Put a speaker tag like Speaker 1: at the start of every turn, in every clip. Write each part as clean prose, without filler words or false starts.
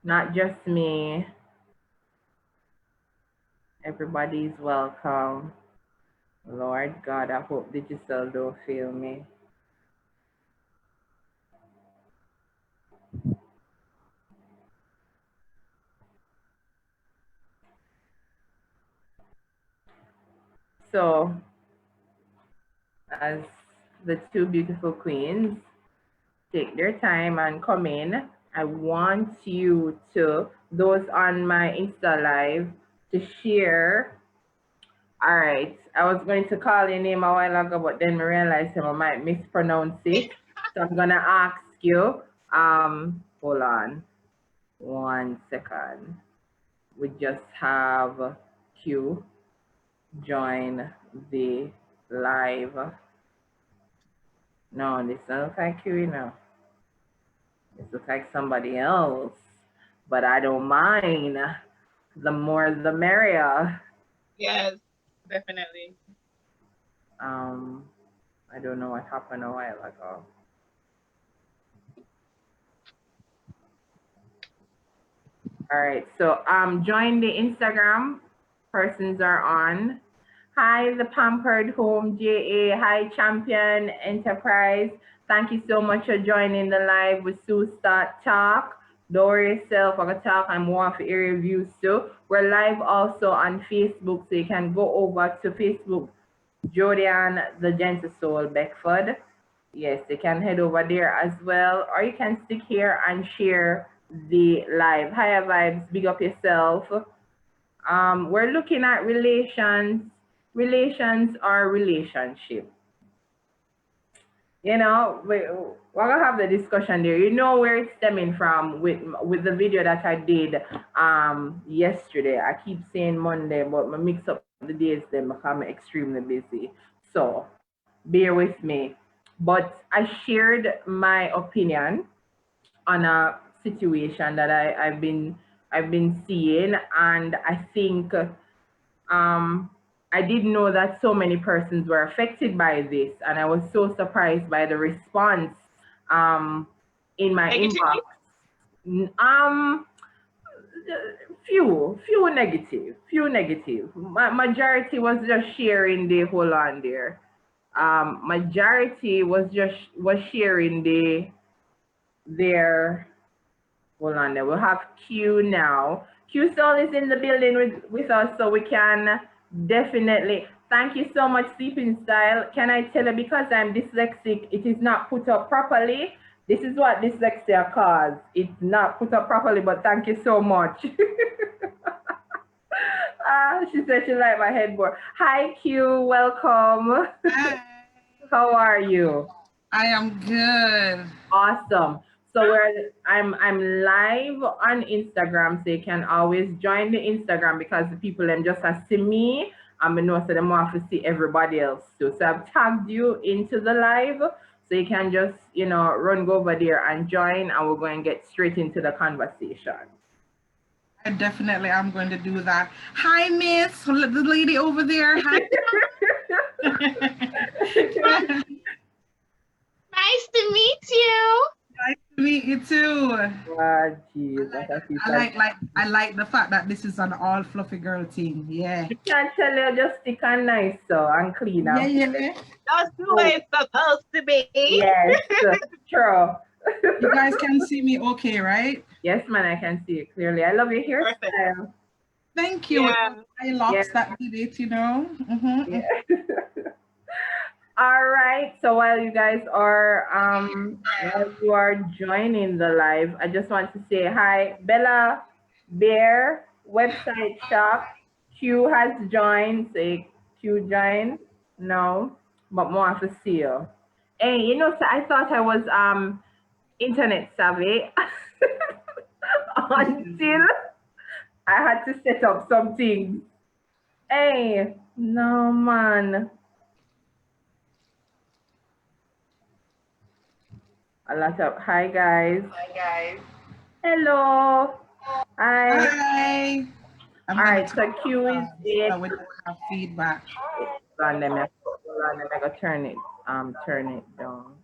Speaker 1: Not just me. Everybody's welcome. Lord God, I hope digital don't fail me. So, as the two beautiful queens take their time and come in, I want you to, those on my Insta Live, to share. All right, I was going to call your name a while ago, but then I realized I might mispronounce it. So I'm gonna ask you, hold on 1 second. We just have Q join the live. No, this doesn't look like Q, you know. This looks like somebody else, but I don't mind. The more the merrier.
Speaker 2: Yes, definitely.
Speaker 1: I don't know what happened a while ago. All right, so join the Instagram. Persons are on. Hi, the Pampered Home JA. Hi, Champion Enterprise. Thank you so much for joining the live with Sue Start Talk. Don't worry yourself, I'm gonna talk and more of area reviews too. We're live also on Facebook, so you can go over to Facebook, Jodian the Gentle Soul Beckford. Yes, you can head over there as well, or you can stick here and share the live. Higher vibes, big up yourself. We're looking at relations or relationship. You know, we're gonna have the discussion there. You know where it's stemming from with the video that I did yesterday. I keep saying Monday, but I mix up the days then because I'm extremely busy. So bear with me. But I shared my opinion on a situation that I've been seeing, and I think I didn't know that so many persons were affected by this, and I was so surprised by the response in my
Speaker 2: Negatively?
Speaker 1: inbox. Few negative. Majority was just sharing the hold on there. Majority was sharing their hold on there. We'll have Q now. Qsoul is in the building with us, so we can definitely. Thank you so much, Sleeping Style. Can I tell you, because I'm dyslexic, it is not put up properly. This is what dyslexia causes. It's not put up properly, but thank you so much. She said she liked my headboard. Hi, Q. Welcome.
Speaker 3: Hi.
Speaker 1: How are you?
Speaker 3: I am good.
Speaker 1: Awesome. So I'm live on Instagram, so you can always join the Instagram because the people them just have see me. I know so them have to see everybody else too. So I've tagged you into the live, so you can just run go over there and join, and we're going to get straight into the conversation.
Speaker 3: I definitely am going to do that. Hi, Miss, the lady over there. Hi.
Speaker 2: Nice to meet you.
Speaker 3: Nice to meet you too.
Speaker 1: Geez,
Speaker 3: I like the fact that this is an all fluffy girl team. Yeah.
Speaker 1: You can't tell you just stick and nice so and clean.
Speaker 3: Yeah.
Speaker 2: That's the way it's supposed to be.
Speaker 1: Yes, true.
Speaker 3: You guys can see me okay, right?
Speaker 1: Yes, man, I can see it clearly. I love your hairstyle.
Speaker 3: Thank you.
Speaker 2: Yeah.
Speaker 3: I locks that did it,
Speaker 1: Yeah. All right. So while you guys are joining the live, I just want to say hi, Bella Bear website shop. Q has joined. Say Q join. No, but more have to see you. Hey, so I thought I was internet savvy until I had to set up something. Hey, no man. A lot of hi guys. Hello. Hi. All right, so Q is it.
Speaker 3: We don't have feedback.
Speaker 1: Let me go turn it down.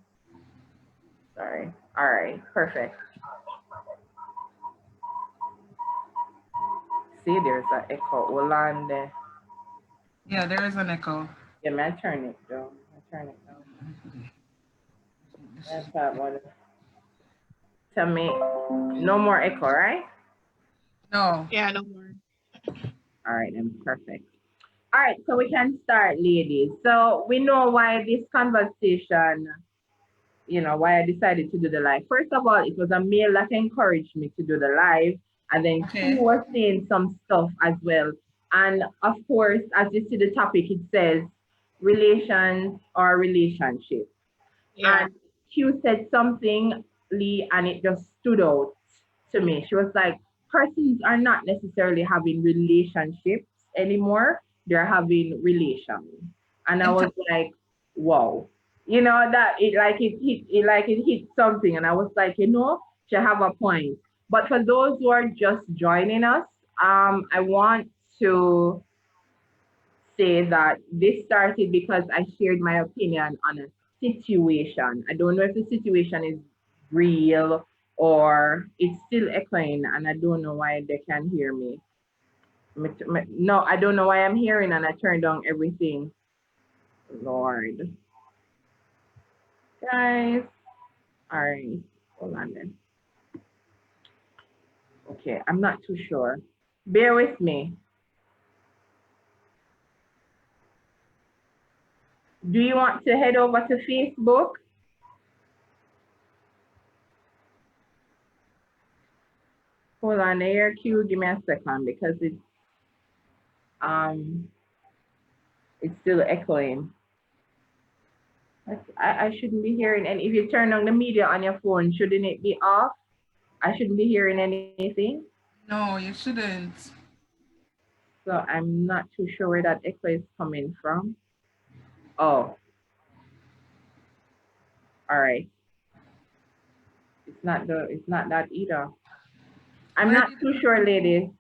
Speaker 1: Sorry. All right, perfect. see there's an echo. Hold on there.
Speaker 3: Yeah, there is an echo.
Speaker 1: Yeah, man, turn it down. I turn it down. That's that one. Tell me, no more echo, right?
Speaker 3: No.
Speaker 2: Yeah, no more.
Speaker 1: All right, then perfect. All right, so we can start, ladies. So we know why this conversation, you know, why I decided to do the live. First of all, it was a male that encouraged me to do the live. And then
Speaker 3: Okay.
Speaker 1: Q was saying some stuff as well. And of course, as you see the topic, it says relations or relationship.
Speaker 2: Yeah.
Speaker 1: And Q said something, Lee, and it just stood out to me. She was like, persons are not necessarily having relationships anymore, they're having relations. And I was like, wow. You know, that it hit something. And I was like, you know, she have a point. But for those who are just joining us, I want to say that this started because I shared my opinion on a situation. I don't know if the situation is real or it's still echoing, and I don't know why they can't hear me. No, I don't know why I'm hearing, and I turned on everything. Lord. Guys. All right. Hold on then. Okay, I'm not too sure. Bear with me. Do you want to head over to Facebook? Hold on there, Q. Give me a second because it's still echoing. I shouldn't be hearing, and if you turn on the media on your phone, shouldn't it be off? I shouldn't be hearing anything.
Speaker 3: No, you shouldn't.
Speaker 1: So I'm not too sure where that echo is coming from. Oh. All right. It's not that either. I'm not too sure, ladies.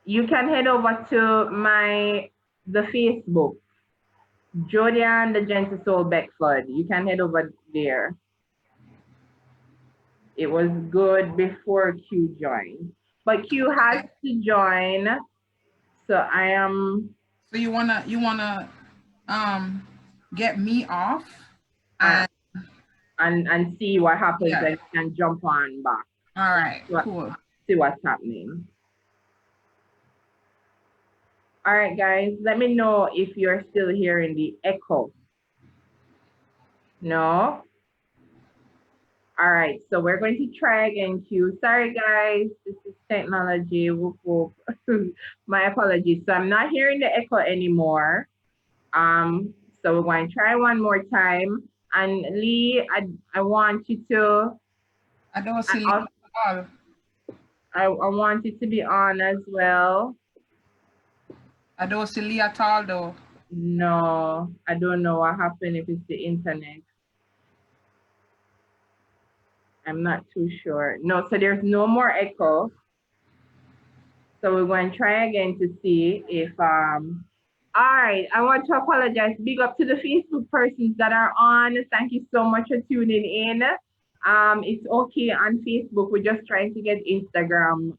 Speaker 1: You can head over to the Facebook. Jodian the Gentle Soul Beckford. You can head over there. It was good before Q joined. But Q has to join. So I am.
Speaker 3: So you wanna get me off
Speaker 1: and see what happens,
Speaker 3: yeah.
Speaker 1: and you can jump on back.
Speaker 3: All right, cool.
Speaker 1: See what's happening. All right, guys, let me know if you're still hearing the echo. No? All right, so we're going to try again, Q. Sorry, guys, this is technology. Whoop, whoop. My apologies. So I'm not hearing the echo anymore. So we're going to try one more time. And Lee, I want you to.
Speaker 3: I don't see Lee at all.
Speaker 1: I want it to be on as well.
Speaker 3: I don't see Lee at all though.
Speaker 1: No, I don't know what happened, if it's the internet. I'm not too sure. No, so there's no more echo. So we're going to try again to see if, all right, I want to apologize. Big up to the Facebook persons that are on. Thank you so much for tuning in. It's okay on Facebook. We're just trying to get Instagram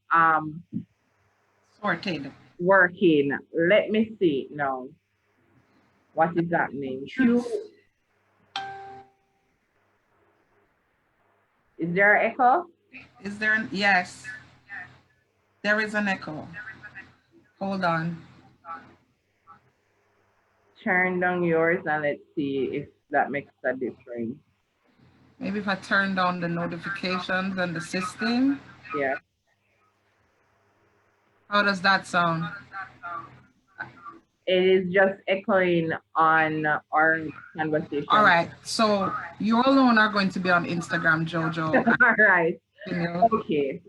Speaker 3: sorted.
Speaker 1: Working. Let me see now. What is happening? Is there an echo?
Speaker 3: Is there an, yes. There is an echo. Hold on.
Speaker 1: Turn down yours and let's see if that makes a difference.
Speaker 3: Maybe if I turn down the notifications and the system.
Speaker 1: Yeah.
Speaker 3: How does that sound?
Speaker 1: It is just echoing on our conversation.
Speaker 3: All right. So you alone are going to be on Instagram, Jojo.
Speaker 1: All right.
Speaker 3: You know?
Speaker 1: Okay.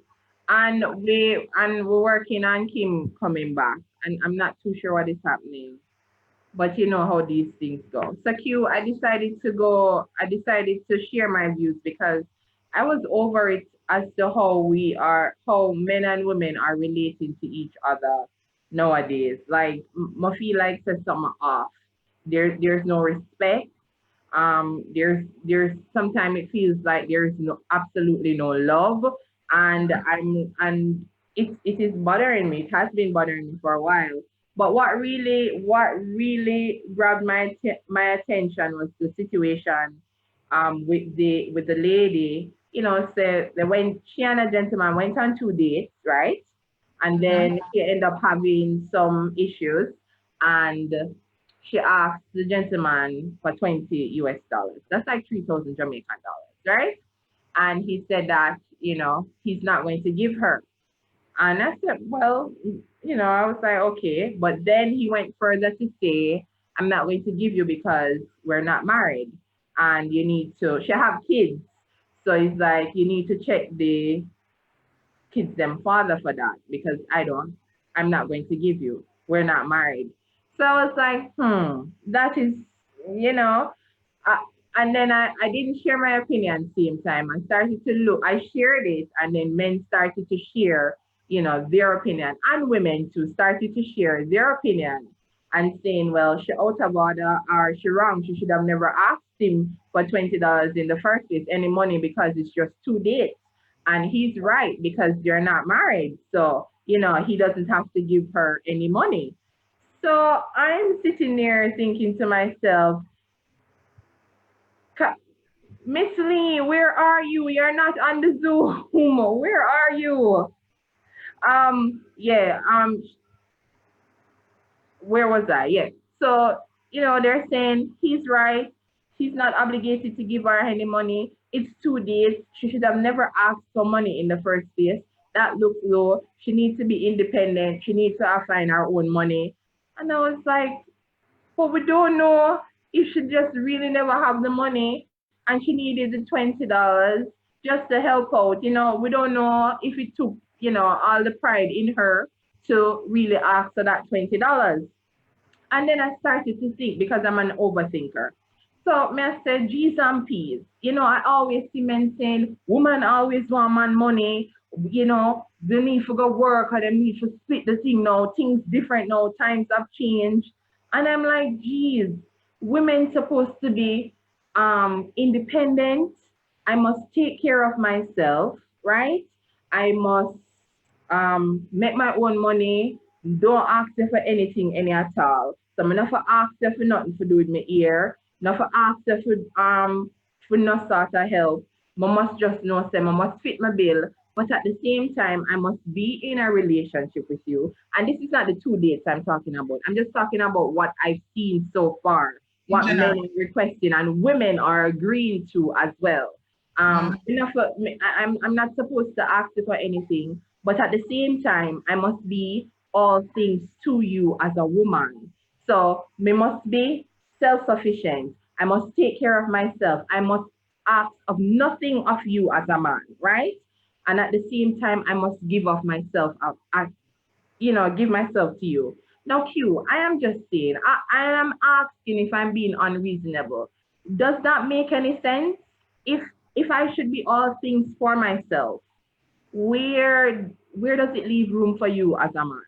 Speaker 1: And we're working on Kim coming back. And I'm not too sure what is happening. But you know how these things go. So Q, I decided to share my views because I was over it as to how men and women are relating to each other nowadays. Like, I feel like there's something off. There's no respect. There's sometimes it feels like there's absolutely no love. And it is bothering me. It has been bothering me for a while. But what really grabbed my attention was the situation with the lady. You know, so when she and a gentleman went on 2 dates, right? And
Speaker 3: Mhm.
Speaker 1: then she ended up having some issues, and she asked the gentleman for 20 US dollars. That's like 3,000 Jamaican dollars, right? And he said that, he's not going to give her. And I said, well, I was like, okay. But then he went further to say, I'm not going to give you because we're not married. And she have kids. So he's like, you need to check the kids them father for that because I'm not going to give you. We're not married. So I was like, that is, you know, uh, and then I didn't share my opinion same time. I started to look, I shared it, and then men started to share, their opinion, and women too started to share their opinion and saying, well, she out of order or she wrong. She should have never asked him for $20 in the first place, any money, because it's just 2 dates. And he's right because they're not married. So, he doesn't have to give her any money. So I'm sitting there thinking to myself, Miss Lee, where are you? You're not on the Zoom. Where are you? Yeah, where was I? Yeah. So, they're saying he's right. She's not obligated to give her any money. It's 2 days. She should have never asked for money in the first place. That looks low. She needs to be independent. She needs to find her own money. And I was like, but we don't know if she just really never have the money and she needed the $20 just to help out. We don't know if it took, all the pride in her to really ask for that $20. And then I started to think because I'm an overthinker. So me I said, G's and P's. I always see men saying, woman always want man money. They need to go work or they need to split the thing now. Things different now. Times have changed. And I'm like, geez, women supposed to be independent. I must take care of myself, right? I must make my own money. Don't ask them for anything any at all. So I'm not for ask them for nothing to do with my ear. Not for ask them for no sort of help. I must just know them. I must fit my bill. But at the same time, I must be in a relationship with you. And this is not the 2 dates I'm talking about. I'm just talking about what I've seen so far,
Speaker 3: In
Speaker 1: what men
Speaker 3: general.
Speaker 1: are requesting and women are agreeing to as well. I'm not supposed to ask you for anything, but at the same time, I must be all things to you as a woman. So I must be self-sufficient. I must take care of myself. I must ask of nothing of you as a man, right? And at the same time, I must give of myself up. Give myself to you. Now, Q, I am just saying, I am asking if I'm being unreasonable. Does that make any sense? If I should be all things for myself, where does it leave room for you as a man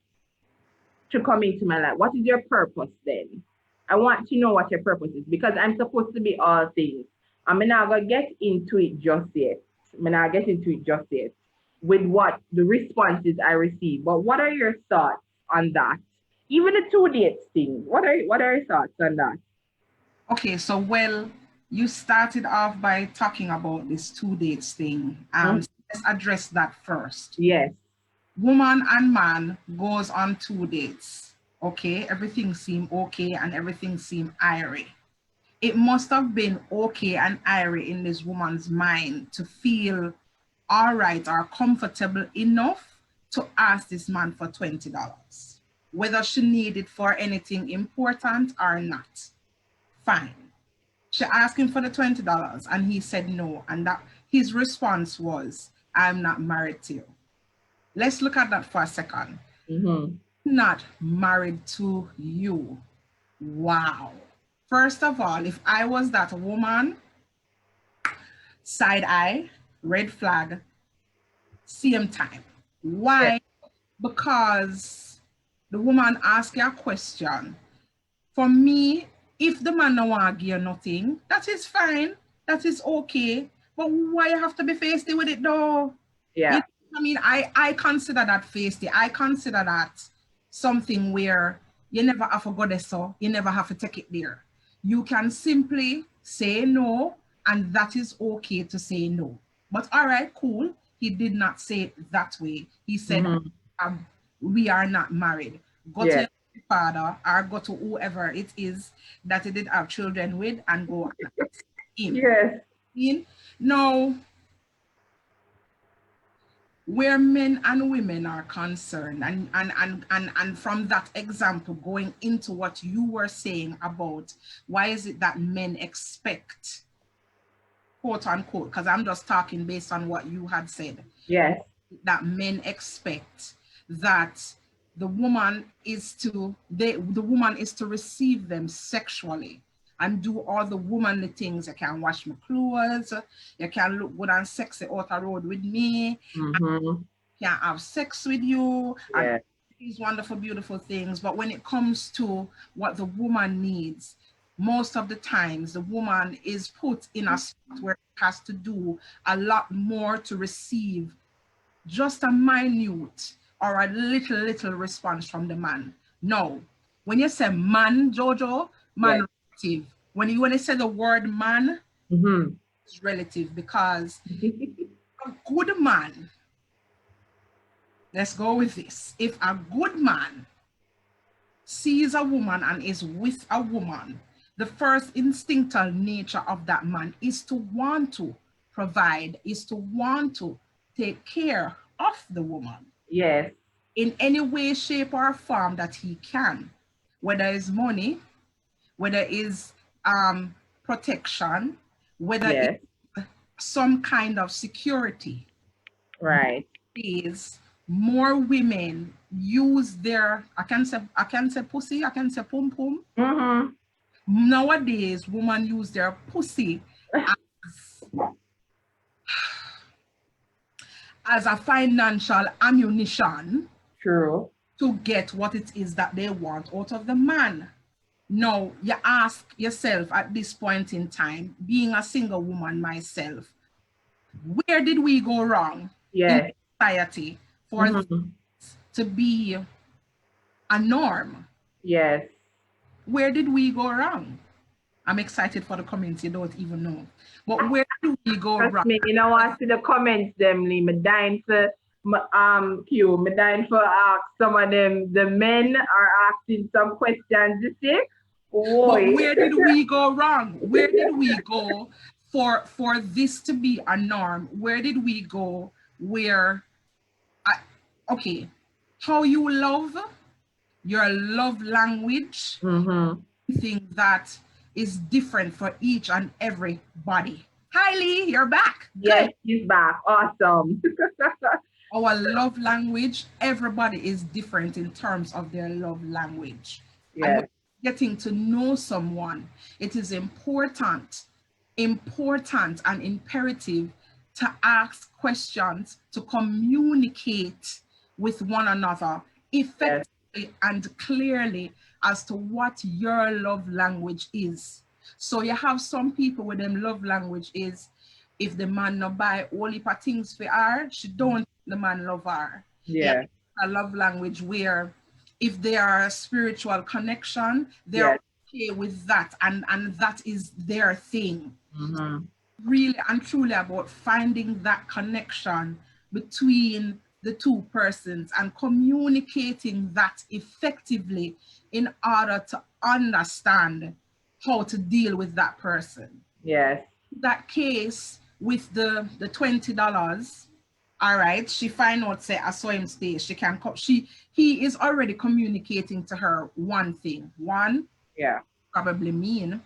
Speaker 1: to come into my life? What is your purpose then? I want to know what your purpose is because I'm supposed to be all things. I'm not gonna get into it just yet. I'm not get into it just yet with what the responses I receive. But what are your thoughts on that? Even the 2 dates thing. What are your thoughts on that?
Speaker 3: Okay, so well, you started off by talking about this 2 dates thing.
Speaker 1: Mhm.
Speaker 3: Let's address that first.
Speaker 1: Yes.
Speaker 3: Woman and man goes on 2 dates. Okay, everything seemed okay and everything seemed airy. It must have been okay and airy in this woman's mind to feel all right or comfortable enough to ask this man for $20, whether she needed for anything important or not. Fine. She asked him for the $20 and he said no. And that his response was, I'm not married to you. Let's look at that for a second.
Speaker 1: Mm-hmm.
Speaker 3: Not married to you. Wow. First of all, if I was that woman, side eye, red flag, same time.
Speaker 1: Yes.
Speaker 3: Why? Because the woman asked you a question. For me, if the man no want to give you nothing, that is fine. That is okay. But why you have to be feisty with it though?
Speaker 1: Yeah.
Speaker 3: I mean, I consider that feisty. I consider that something where you never have to go there, so you never have to take it there. You can simply say no, and that is okay to say no. But all right, cool. He did not say it that way. He said, we are not married. Go to
Speaker 1: Yeah.
Speaker 3: your father or go to whoever it is that he did have children with and go and ask him.
Speaker 1: Yes.
Speaker 3: Now, where men and women are concerned, and from that example, going into what you were saying about why is it that men expect, quote unquote, because I'm just talking based on what you had said.
Speaker 1: Yes.
Speaker 3: That men expect that the woman is to receive them sexually and do all the womanly things. You can wash my clothes, you can look good and sexy out the road with me, can have sex with you, and these wonderful, beautiful things. But when it comes to what the woman needs, most of the times the woman is put in a spot where it has to do a lot more to receive just a minute or a little response from the man. No, when you say man, Jojo, man relative. When you say the word man, it's relative, because a good man, let's go with this. If a good man sees a woman and is with a woman, the first instinctual nature of that man is to want to provide, is to want to take care of the woman.
Speaker 1: Yes.
Speaker 3: In any way, shape, or form that he can, whether it's money, whether it's protection, whether it's some kind of security.
Speaker 1: Right.
Speaker 3: Is more women use their, I can say pussy, I can say pum pum. Nowadays, women use their pussy as a financial ammunition.
Speaker 1: True.
Speaker 3: To get what it is that they want out of the man. Now, you ask yourself at this point in time, being a single woman myself, where did we go wrong in society for this to be a norm?
Speaker 1: Yes.
Speaker 3: Where did we go wrong? I'm excited for the comments, you don't even know. But where do we go wrong?
Speaker 1: Me, you know, I see the comments, them, Lee. Me dying for, Q, me dying for ask some of them. The men are asking some questions, you see?
Speaker 3: But where did we go wrong? Where did we go for this to be a norm? Where did we go where, okay, how you love, your love language, thing that is different for each and everybody. Hi, Lee, you're back.
Speaker 1: Yes, she's back. Awesome.
Speaker 3: Our love language, everybody is different in terms of their love language. And getting to know someone, it is important and imperative to ask questions, to communicate with one another effectively and clearly as to what your love language is. So you have some people with them love language is, if the man no buy all heap of things for her, she don't the man love her.
Speaker 1: Yeah.
Speaker 3: A love language where if they are a spiritual connection, they're okay with that, and that is their thing. Really and truly about finding that connection between the two persons and communicating that effectively in order to understand how to deal with that person.
Speaker 1: Yes.
Speaker 3: That case with the $20, all right, she find out, say, I saw him stay, she can come, he is already communicating to her one thing. One, probably mean.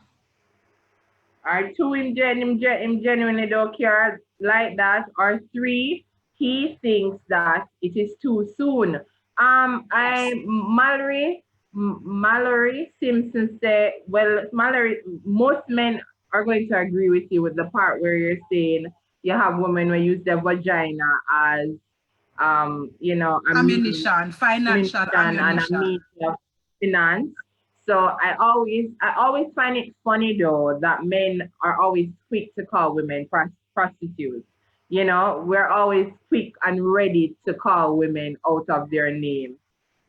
Speaker 1: Or two, him genuinely don't care like that. Or three, he thinks that it is too soon. Mallory Simpson said, well, Mallory, most men are going to agree with you with the part where you're saying you have women who use their vagina as, you know,
Speaker 3: ammunition, financial ammunition,
Speaker 1: and a means of finance. So I always find it funny though that men are always quick to call women prostitutes. You know, we're always quick and ready to call women out of their name,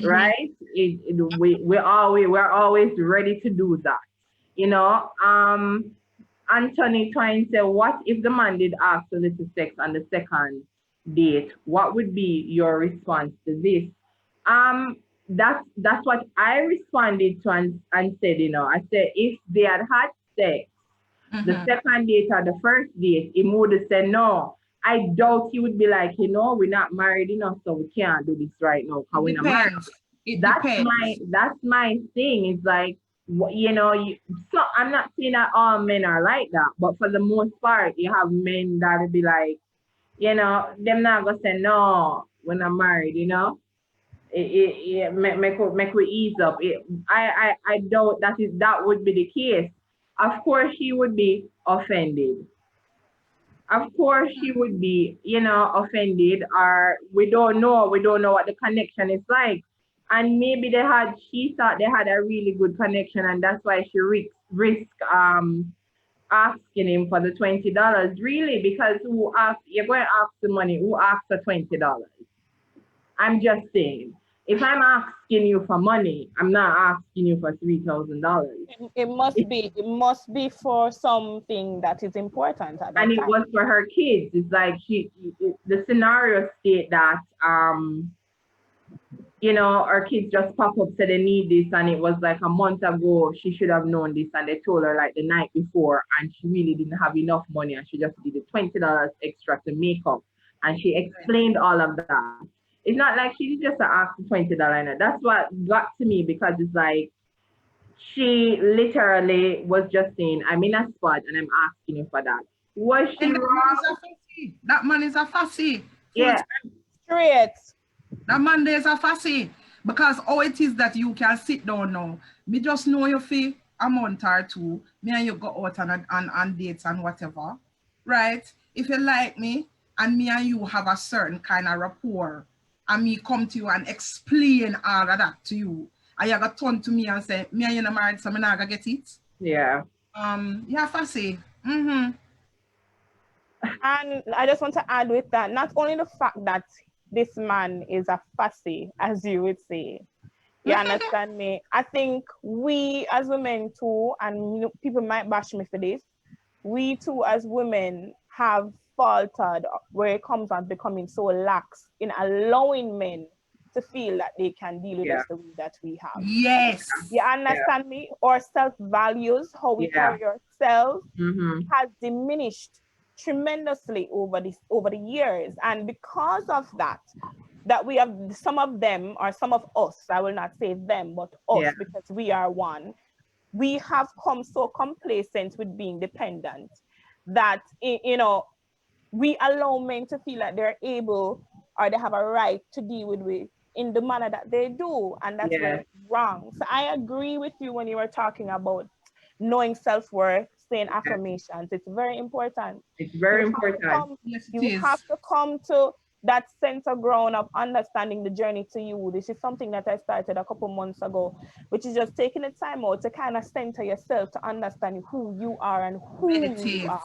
Speaker 1: right? We're always ready to do that. You know, Anthony trying to say, what if the man did ask for little sex on the second date? What would be your response to this? That's what I responded to and said, you know, I said if they had had sex, the second date or the first date, he would have said no. I doubt he would be like, you know, we're not married enough, so we can't do this right now because we're not married.
Speaker 3: It depends.
Speaker 1: That's my thing. It's like, you know, so I'm not saying that all men are like that, but for the most part, you have men that will be like, you know, them not gonna say no when I'm married, you know. Make we ease up. I doubt that would be the case. Of course, she would be offended. Of course, she would be, you know, offended, or we don't know what the connection is like. And maybe she thought they had a really good connection, and that's why she risk asking him for the $20. Really, because you're going to ask the money, who asked for $20? I'm just saying. If I'm asking you for money, I'm not asking you for $3,000.
Speaker 4: It must be for something that is important at that
Speaker 1: and it
Speaker 4: time.
Speaker 1: was for her kids. It's like the scenario state that you know, her kids just pop up, said they need this, and it was like a month ago she should have known this, and they told her like the night before, and she really didn't have enough money, and she just did the $20 extra to make up, and she explained all of that. It's not like she just asked the $20. That's what got to me, because it's like she literally was just saying, I'm in a spot and I'm asking you for that. Was she wrong?
Speaker 3: That man is a fussy.
Speaker 1: Yeah.
Speaker 4: Straight.
Speaker 3: That man is a fussy. Because how it is that you can sit down now. Me just know you for a month or two. Me and you go out on dates and whatever. Right? If you like me and me and you have a certain kind of rapport, and me come to you and explain all of that to you, and you got turn to me and say, me and you not married, so me not gonna get it.
Speaker 1: Yeah.
Speaker 3: Yeah, fussy.
Speaker 4: And I just want to add with that, not only the fact that this man is a fussy, as you would say, you understand me? I think we as women too, and people might bash me for this, we too as women have faltered where it comes on becoming so lax in allowing men to feel that they can deal with us the way that we have.
Speaker 3: Yes.
Speaker 4: You understand me? Our self-values, how we carry ourselves, has diminished tremendously over the years. And because of that we have some of them, or some of us, I will not say them, but us, because we are one, we have come so complacent with being dependent that, you know, we allow men to feel like they're able, or they have a right to deal with in the manner that they do, and that's where it's wrong. So I agree with you when you were talking about knowing self-worth, saying affirmations. It's very important.
Speaker 1: It's very important.
Speaker 4: You have to come to that center ground of understanding the journey to you. This is something that I started a couple months ago, which is just taking the time out to kind of center yourself, to understand who you are and who you are.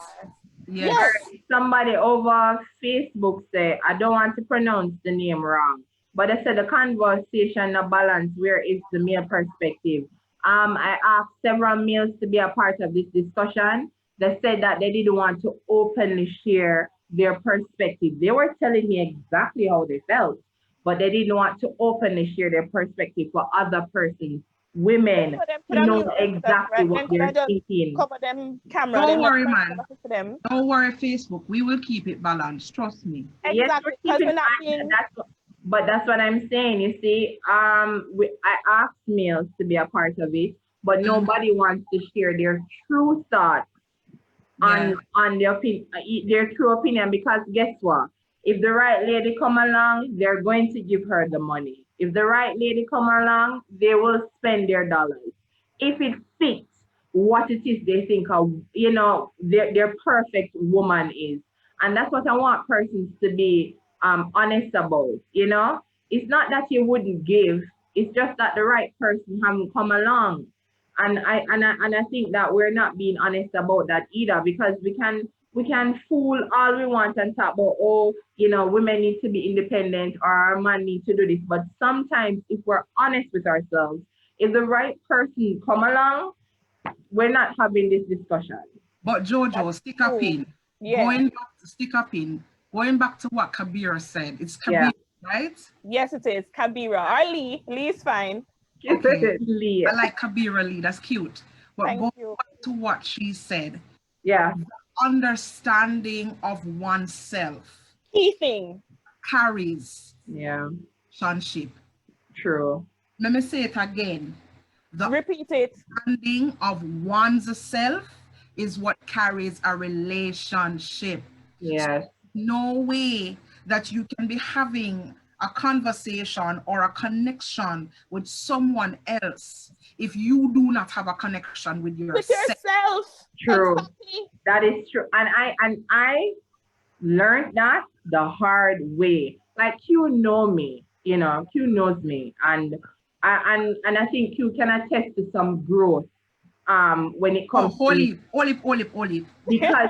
Speaker 1: Yes. Somebody over Facebook said, I don't want to pronounce the name wrong, but I said the conversation of balance, where is the male perspective? I asked several males to be a part of this discussion. They said that they didn't want to openly share their perspective. They were telling me exactly how they felt, but they didn't want to openly share their perspective for other persons, women, to know exactly what they're thinking.
Speaker 4: Cover them camera.
Speaker 3: Don't worry, man. Don't worry, Facebook. We will keep it balanced. Trust me.
Speaker 4: Exactly.
Speaker 1: But that's what I'm saying. You see, I asked males to be a part of it, but nobody wants to share their true thoughts on their true opinion, because guess what? If the right lady come along, they're going to give her the money. If the right lady come along, they will spend their dollars. If it fits what it is they think of, you know, their perfect woman is. And that's what I want persons to be honest about, you know? It's not that you wouldn't give, it's just that the right person haven't come along. And I think that we're not being honest about that either, because we can we can fool all we want and talk about, oh, you know, women need to be independent or our man needs to do this. But sometimes if we're honest with ourselves, if the right person come along, we're not having this discussion.
Speaker 3: But Jojo, stick a pin.
Speaker 4: Yeah.
Speaker 3: Stick a pin. Going back to what Kabira said, it's Kabira, right?
Speaker 4: Yes, it is. Kabira. Or Lee. Lee is fine.
Speaker 3: Okay.
Speaker 1: Lee.
Speaker 3: I like Kabira Lee. That's cute. But
Speaker 4: Thank
Speaker 3: going
Speaker 4: you.
Speaker 3: back to what she said.
Speaker 1: Yeah.
Speaker 3: Understanding of oneself.
Speaker 4: Key thing.
Speaker 3: Carries.
Speaker 1: Yeah.
Speaker 3: Relationship.
Speaker 1: True.
Speaker 3: Let me say it again.
Speaker 4: Repeat it.
Speaker 3: Understanding of one's self is what carries a relationship.
Speaker 1: Yes.
Speaker 3: No way that you can be having a conversation or a connection with someone else if you do not have a connection with yourself.
Speaker 4: With yourself.
Speaker 1: True.
Speaker 4: Exactly.
Speaker 1: That is true. And I learned that the hard way. Like Q know me, you know, Q knows me. And I think Q can attest to some growth when it comes
Speaker 3: to
Speaker 1: because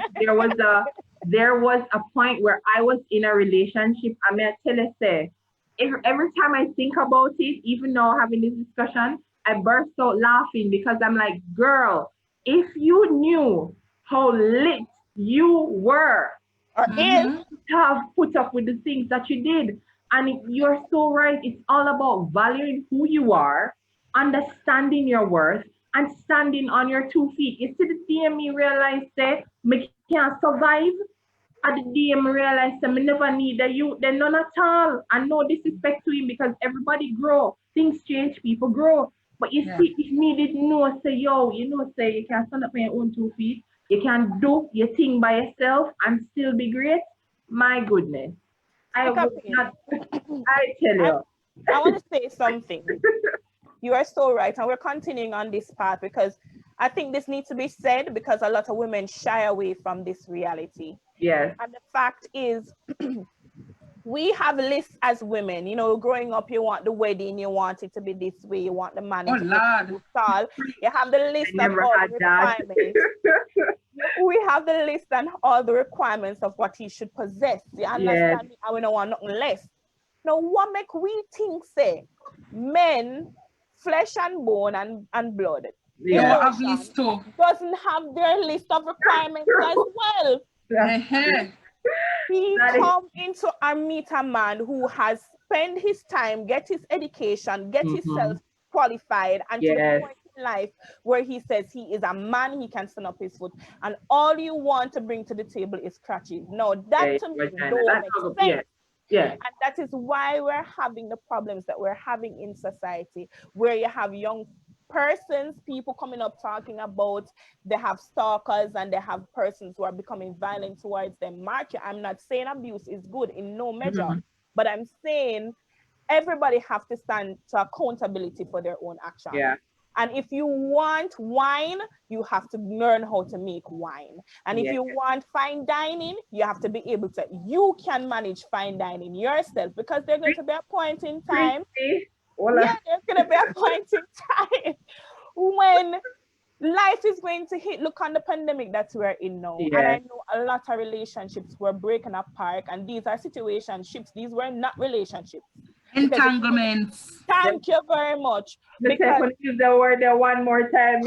Speaker 1: there was a point where I was in a relationship. I mean, I tell you, say, every time I think about it, even though having this discussion, I burst out laughing because I'm like, girl, if you knew how lit you were to have put up with the things that you did. And you're so right. It's all about valuing who you are, understanding your worth, and standing on your 2 feet. You see the day me realize that me can't survive. At the day me realize that me never need a youth, then none at all. And no disrespect to him because everybody grow. Things change, people grow. But you see, if me didn't know, say, yo, you know, say you can stand up on your own 2 feet, you can do your thing by yourself and still be great. My goodness. I would not, I tell you.
Speaker 4: I want to say something. You are so right. And we're continuing on this path because I think this needs to be said because a lot of women shy away from this reality.
Speaker 1: Yes.
Speaker 4: And the fact is, we have lists as women, you know, growing up, you want the wedding, you want it to be this way, you want the man to be tall. You have the list of all the requirements. We have the list and all the requirements of what he should possess. You understand me? And we don't want nothing less. Now, what make we think, say, men, flesh and bone and blood, doesn't have their list of requirements as well. He come into and meet a man who has spent his time, get his education, get himself qualified, and to the point in life where he says he is a man, he can stand up his foot, and all you want to bring to the table is crutches. No, that to me don't make sense.
Speaker 1: Yeah.
Speaker 4: And that is why we're having the problems that we're having in society, where you have young persons, people coming up talking about they have stalkers and they have persons who are becoming violent towards them. Mark, I'm not saying abuse is good in no measure, but I'm saying everybody have to stand to accountability for their own actions.
Speaker 1: Yeah.
Speaker 4: And if you want wine, you have to learn how to make wine. And if you want fine dining, you have to be able to, you can manage fine dining yourself because there's going to be a point in time. Yeah, there's going to be a point in time when life is going to hit. Look on the pandemic that we're in now. And I know a lot of relationships were breaking apart, and these are situationships. These were not relationships.
Speaker 3: Entanglements.
Speaker 4: Thank you very much.
Speaker 1: Because use the word there one more time,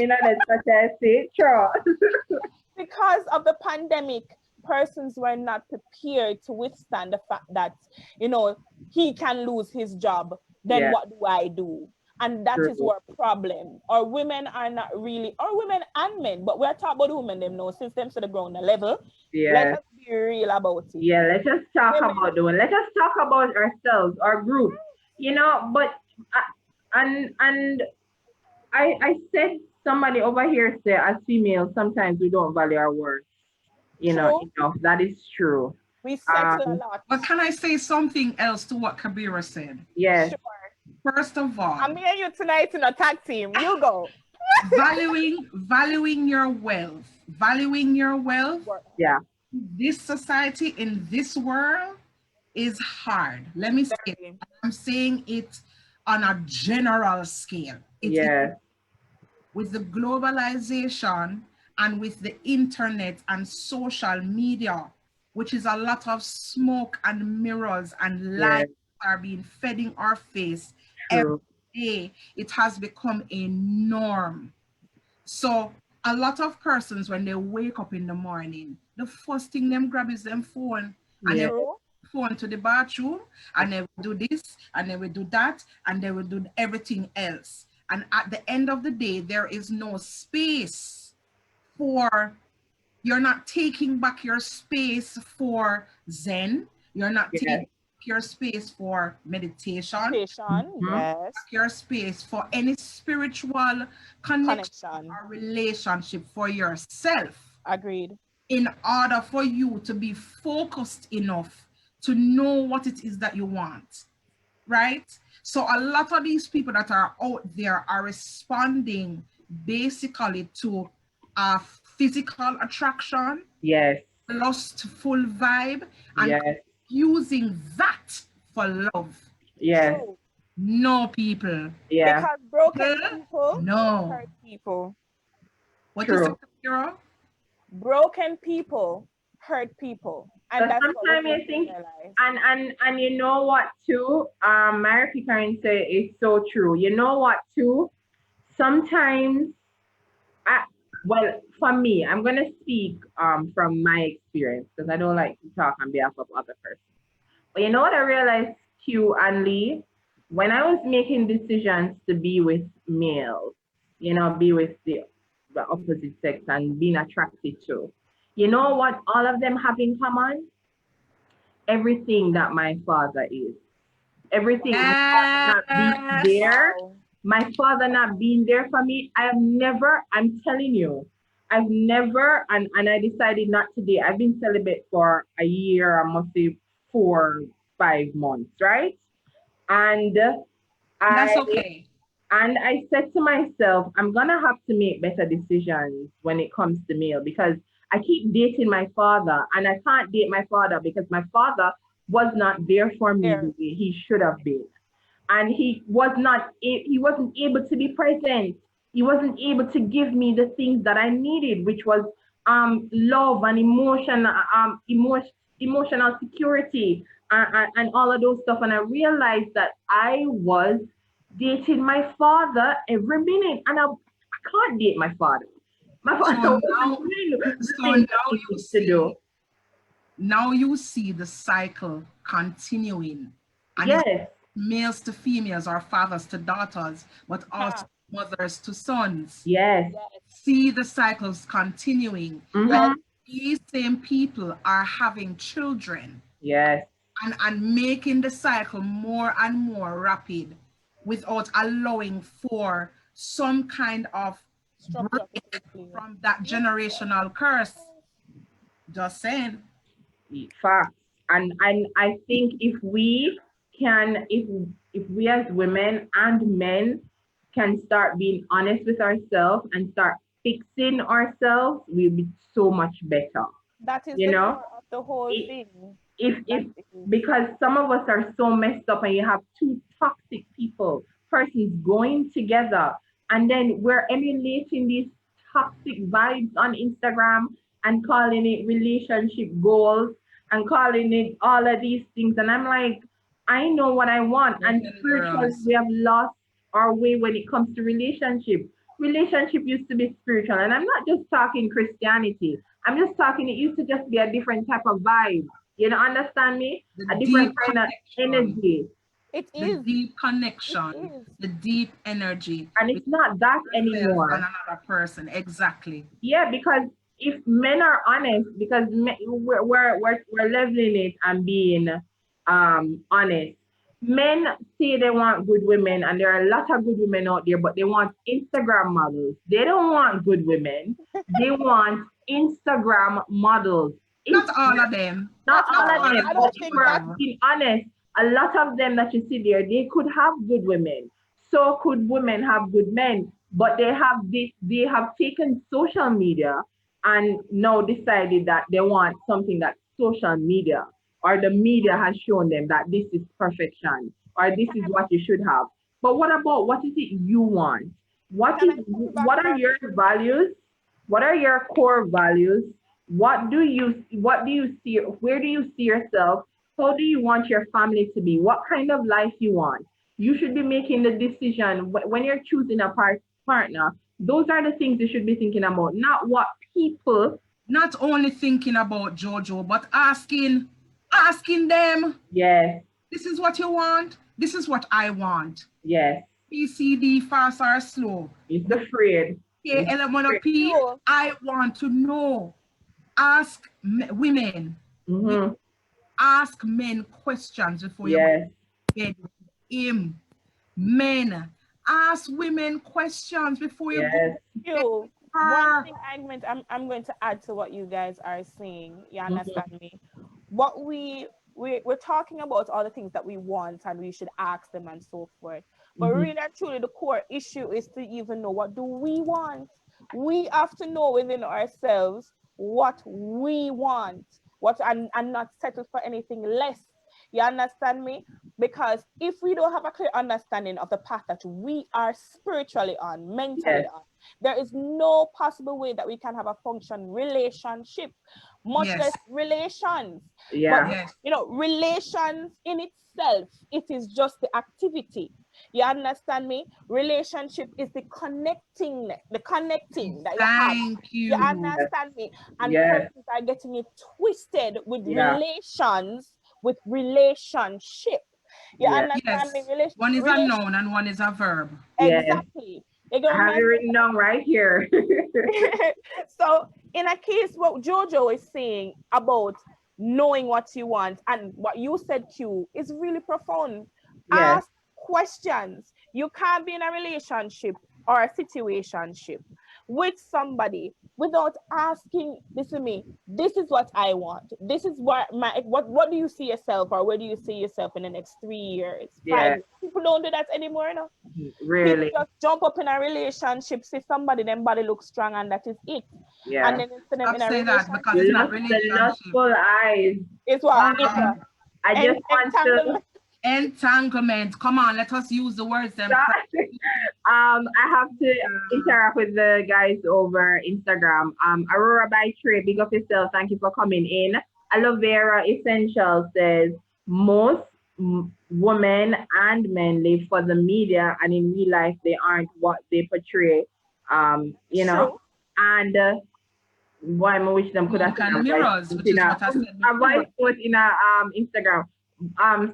Speaker 4: because of the pandemic, persons were not prepared to withstand the fact that, you know, he can lose his job. Then what do I do? And that is our problem. Our women are not really, or women and men, but we're talking about women them now, since them to the ground level. Let us be real about it.
Speaker 1: Yeah, let's just talk about doing. Let us talk about ourselves, our group. You know, but I said somebody over here said as females, sometimes we don't value our worth. You know, that is true.
Speaker 4: We settle a lot.
Speaker 3: But can I say something else to what Kabira said?
Speaker 1: Yes.
Speaker 4: Sure.
Speaker 3: First of all,
Speaker 4: I'm here you tonight in a tag team. You go.
Speaker 3: valuing your wealth. Valuing your wealth.
Speaker 1: Yeah.
Speaker 3: This society in this world is hard. Let me say it. I'm saying it on a general scale. With the globalization and with the internet and social media, which is a lot of smoke and mirrors and lies are being fed in our face every day, it has become a norm. So a lot of persons, when they wake up in the morning, the first thing them grab is them phone, and they phone to the bathroom, and they will do this, and they will do that, and they will do everything else. And at the end of the day, there is no space for, you're not taking back your space for Zen. You're not taking your space for meditation. Your space for any spiritual connection or relationship for yourself.
Speaker 4: Agreed.
Speaker 3: In order for you to be focused enough to know what it is that you want, right? So a lot of these people that are out there are responding basically to a physical attraction, lustful vibe, and using that for love. No, people.
Speaker 4: Because broken people hurt people.
Speaker 3: What you say, Kabira?
Speaker 4: Broken people hurt people. And that's
Speaker 1: sometimes I think, and you know what too, Mary Karen say it's so true. You know what too? Sometimes, well, for me, I'm gonna speak from my experience because I don't like to talk on behalf of other persons. But you know what I realized, Q and Lee, when I was making decisions to be with males, you know, be with the opposite sex and being attracted to, you know what all of them have in common? Everything that my father is. Everything not being there. My father not being there for me. I have never, I'm telling you, I've never, and I decided not today. I've been celibate for a year, I must say 4-5 months, right? And
Speaker 3: that's okay.
Speaker 1: And I said to myself, I'm gonna have to make better decisions when it comes to male because I keep dating my father and I can't date my father because my father was not there for me the way he should have been. And he wasn't able to be present. He wasn't able to give me the things that I needed, which was love and emotional security and all of those stuff. And I realized that I was dating my father every minute, and I can't date my father. My father
Speaker 3: now you see the cycle continuing. And males to females or fathers to daughters, but also mothers to sons. See the cycles continuing. And these same people are having children. And making the cycle more and more rapid without allowing for some kind of break from that generational curse. Just saying.
Speaker 1: Facts. And I think if we can, if we as women and men can start being honest with ourselves and start fixing ourselves, we'll be so much better.
Speaker 4: That is, you know, the whole thing.
Speaker 1: Because some of us are so messed up, and you have two toxic persons going together, and then we're emulating these toxic vibes on Instagram and calling it relationship goals and calling it all of these things. And I'm like, I know what I want. And spiritually, we have lost our way when it comes to relationship. Relationship used to be spiritual. And I'm not just talking Christianity. I'm just talking, it used to just be a different type of vibe. You know, understand me? A different kind of energy.
Speaker 4: It is.
Speaker 3: The deep connection, the deep energy.
Speaker 1: And it's not that anymore.
Speaker 3: And another person, exactly.
Speaker 1: Yeah, because if men are honest, because we're leveling it and being honest. Men say they want good women, and there are a lot of good women out there, but they want Instagram models. They don't want good women. They want Instagram models.
Speaker 3: Not all of them.
Speaker 1: Not all of them. But if we're being honest, a lot of them that you see there, they could have good women. So could women have good men, but they have taken social media and now decided that they want something that social media or the media has shown them that this is perfection or this is what you should have. But what about, what is it you want? What are your values What are your core values? What do you see? Where do you see yourself? How do you want your family to be? What kind of life you want? You should be making the decision when you're choosing a partner. Those are the things you should be thinking about, not what people.
Speaker 3: Not only thinking about Jojo, but asking them.
Speaker 1: Yes.
Speaker 3: This is what you want. This is what I want.
Speaker 1: Yes.
Speaker 3: PCD, fast or slow.
Speaker 1: It's afraid.
Speaker 3: Okay, element of P. I want to know. Ask women.
Speaker 1: Mm-hmm.
Speaker 3: Ask men questions before you go to bed with him. Men, ask women questions before you go.
Speaker 4: One thing I'm going to add to what you guys are saying. You understand me? What we're talking about all the things that we want and we should ask them and so forth. But really and truly, the core issue is to even know, what do we want? We have to know within ourselves what we want, and not settle for anything less. You understand me? Because if we don't have a clear understanding of the path that we are spiritually on, mentally on, there is no possible way that we can have a function relationship, much less relations. But, you know, relations in itself, it is just the activity. You understand me? Relationship is the connecting that you have. You understand me? And persons are getting it twisted with relations, with relationship. You understand me?
Speaker 3: One is a noun and one is a verb.
Speaker 4: Exactly.
Speaker 1: I have it written down right here.
Speaker 4: So in a case, what Jojo is saying about knowing what you want and what you said, Q, is really profound. Ask questions. You can't be in a relationship or a situationship with somebody without asking, listen to me, this is what I want. This is what do you see yourself, or where do you see yourself in the next 3 years? 5 years? People don't do that anymore, no?
Speaker 1: Really?
Speaker 4: People just jump up in a relationship, see somebody, then body looks strong, and that is it. And then instead of in a relationship,
Speaker 3: that because it's not relationship.
Speaker 1: The lustful eyes.
Speaker 4: It's what?
Speaker 1: I just want to...
Speaker 3: Entanglement. Come on, let us use the words.
Speaker 1: I have to interact with the guys over Instagram. Aurora by Trey, big up yourself. Thank you for coming in. Aloe Vera Essential says most women and men live for the media, and in real life they aren't what they portray. You know, and why I wish them could have
Speaker 3: seen mirrors, which is what I said
Speaker 1: a voice note in a Instagram.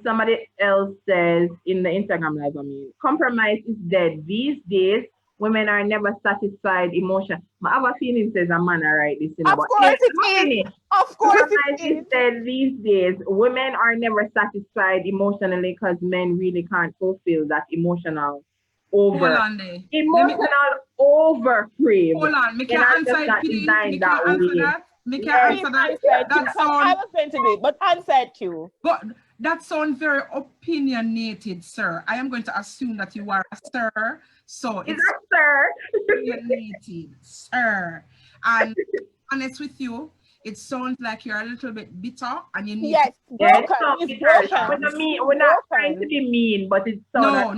Speaker 1: Somebody else says in the Instagram live, compromise is dead. These days, women are never satisfied emotion. My other feeling says a man, right? This
Speaker 4: of course it is. Of course it is.
Speaker 1: Said these days, women are never satisfied emotionally because men really can't fulfill that emotional overcrave.
Speaker 3: Hold on, me can answer it, please. Me can answer that.
Speaker 4: That's I was going to do it, but answer it, Q.
Speaker 3: But that sounds very opinionated, sir. I am going to assume that you are a sir. So it's opinionated, sir. And honest with you, it sounds like you're a little bit bitter and you need
Speaker 1: We're not trying to be mean, but it's
Speaker 3: no.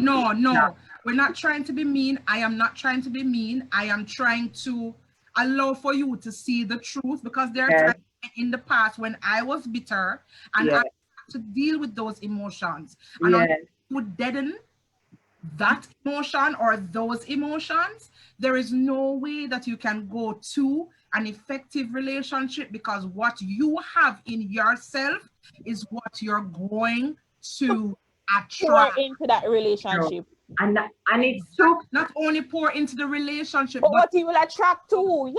Speaker 3: We're not trying to be mean. I am not trying to be mean. I am trying to allow for you to see the truth, because there are times in the past when I was bitter and I had to deal with those emotions. And I would deaden that emotion or those emotions. There is no way that you can go to an effective relationship, because what you have in yourself is what you're going to attract
Speaker 4: into that relationship.
Speaker 1: And it's so
Speaker 3: not only pour into the relationship,
Speaker 4: but what you will attract to.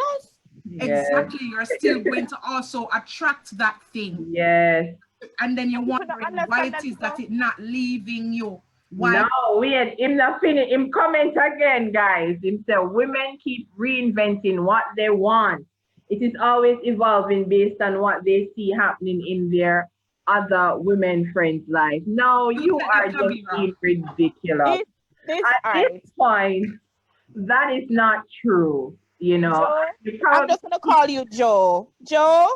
Speaker 3: Exactly. You're still going to also attract that thing. And then you're wondering why it is that it's not leaving you. Why?
Speaker 1: No, him not finished. Him comment again, guys. Him say women keep reinventing what they want. It is always evolving based on what they see happening in their other women friends' life. No, you are just being ridiculous. At this point, that is not true. You know,
Speaker 4: Joe, I'm just gonna call you Joe. Joe,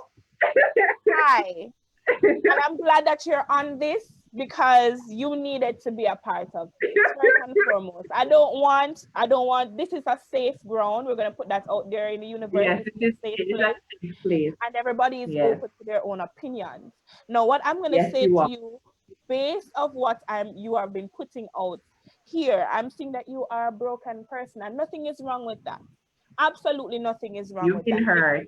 Speaker 4: hi. And I'm glad that you're on this, because you needed to be a part of this. First and foremost, I don't want, this is a safe ground. We're going to put that out there in the universe.
Speaker 1: Yes,
Speaker 4: This is a safe place. And everybody is open to their own opinions. Now, what I'm going to say to you, based of what you have been putting out here, I'm seeing that you are a broken person, and nothing is wrong with that. Absolutely nothing is wrong with that.
Speaker 1: You've been hurt.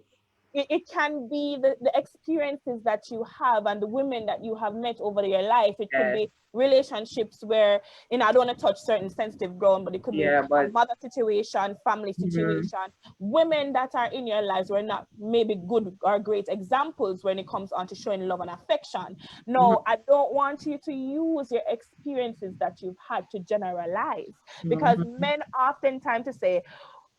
Speaker 4: It can be the experiences that you have and the women that you have met over your life. It could be relationships where, I don't want to touch certain sensitive ground, but it could be a mother situation, family situation, women that are in your lives were not maybe good or great examples when it comes on to showing love and affection. No, I don't want you to use your experiences that you've had to generalize, because men oftentimes to say,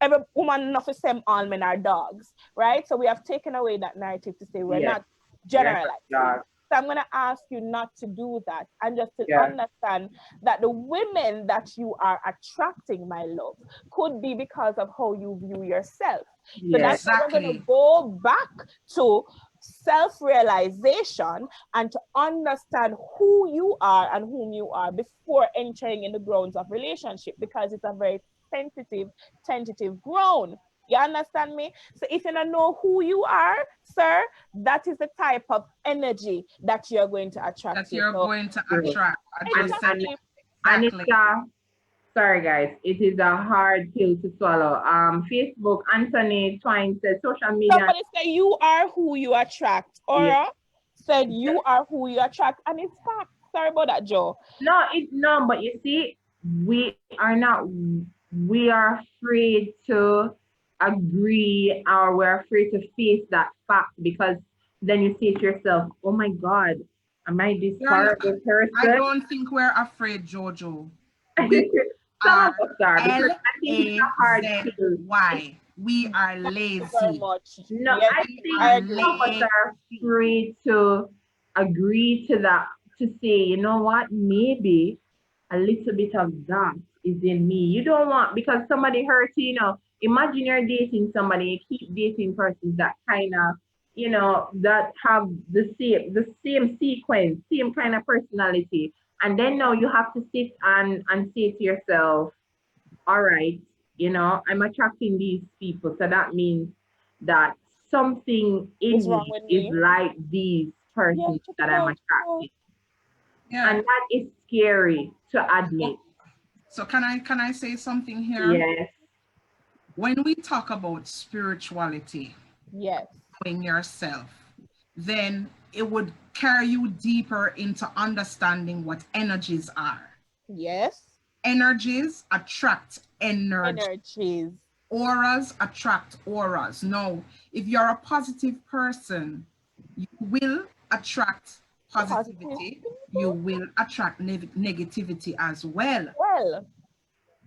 Speaker 4: every woman not the same, all men are dogs, right? So we have taken away that narrative to say we're not generalizing. So I'm going to ask you not to do that, and just to understand that the women that you are attracting, my love, could be because of how you view yourself. So that's why we're going to go back to self-realization and to understand who you are and whom you are before entering in the grounds of relationship, because it's a very tentative ground. You understand me? So if you don't know who you are, sir, that is the type of energy that you're going to attract.
Speaker 3: That you're going to attract.
Speaker 1: Sorry guys, it is a hard pill to swallow. Facebook, Anthony Twine said social media.
Speaker 4: Somebody said you are who you attract, or said you are who you attract, and it's fact. Sorry about that, Joe.
Speaker 1: No, but you see, we are afraid to agree, or we're afraid to face that fact, because then you say to yourself, oh my God, am I this horrible person?
Speaker 3: I don't think we're afraid, Jojo.
Speaker 1: Some of us are, because I think it's a hard pill.
Speaker 3: Why? We are lazy.
Speaker 1: No, I think some of us are afraid to agree to that, to say, you know what, maybe a little bit of that is in me. You don't want, because somebody hurt you, imagine you're dating somebody, you keep dating persons that kind of, that have the same sequence, same kind of personality. And then now you have to sit and say to yourself, all right, I'm attracting these people. So that means that something in me is like these persons that I'm attracting. And that is scary to admit.
Speaker 3: So can I say something here?
Speaker 1: Yes.
Speaker 3: When we talk about spirituality, knowing yourself, then it would carry you deeper into understanding what energies are.
Speaker 4: Yes.
Speaker 3: Energies attract energies. Auras attract auras. Now, if you're a positive person, you will attract positivity. You will attract negativity as well.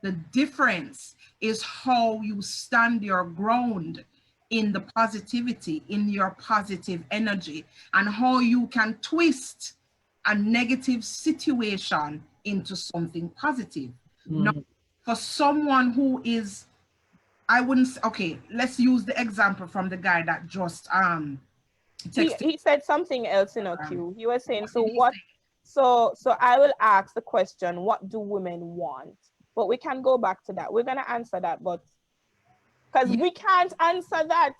Speaker 3: The difference is how you stand your ground in the positivity, in your positive energy, and how you can twist a negative situation into something positive. Now, for someone who is, I wouldn't say, okay, let's use the example from the guy that just texted.
Speaker 4: He said something else in a queue. He was saying, so I will ask the question, what do women want? But we can go back to that. We're going to answer that, but because we can't answer that.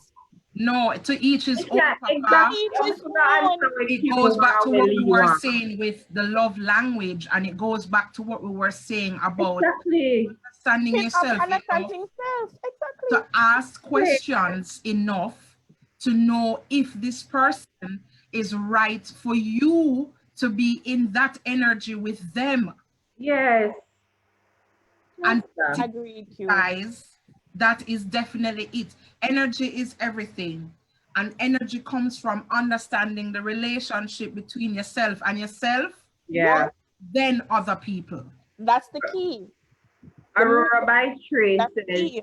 Speaker 3: No, to each his own.
Speaker 1: It
Speaker 3: goes back to what we were saying with the love language, and it goes back to what we were saying about understanding yourself. To ask questions enough to know if this person is right for you to be in that energy with them.
Speaker 1: Yes.
Speaker 3: And guys, that is definitely it. Energy is everything. And energy comes from understanding the relationship between yourself and yourself. Then other people.
Speaker 4: That's the key.
Speaker 1: Aurora by Trade says,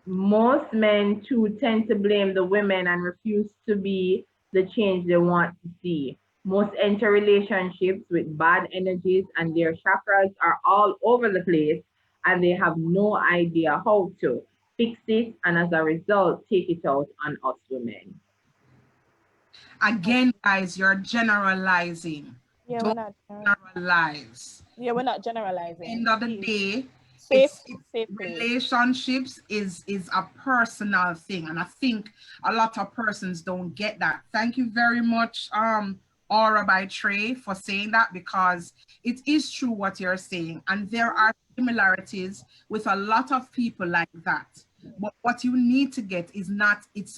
Speaker 1: most men too tend to blame the women and refuse to be the change they want to see. Most enter relationships with bad energies and their chakras are all over the place and they have no idea how to fix it, and as a result, take it out on us women.
Speaker 3: Again, guys, you're generalizing.
Speaker 4: Yeah,
Speaker 3: Don't generalize.
Speaker 4: Yeah, we're not generalizing.
Speaker 3: End of the day,
Speaker 4: safe
Speaker 3: place. Relationships is a personal thing, and I think a lot of persons don't get that. Thank you very much, Aura by Trey, for saying that, because it is true what you're saying, and there are similarities with a lot of people like that. But what you need to get is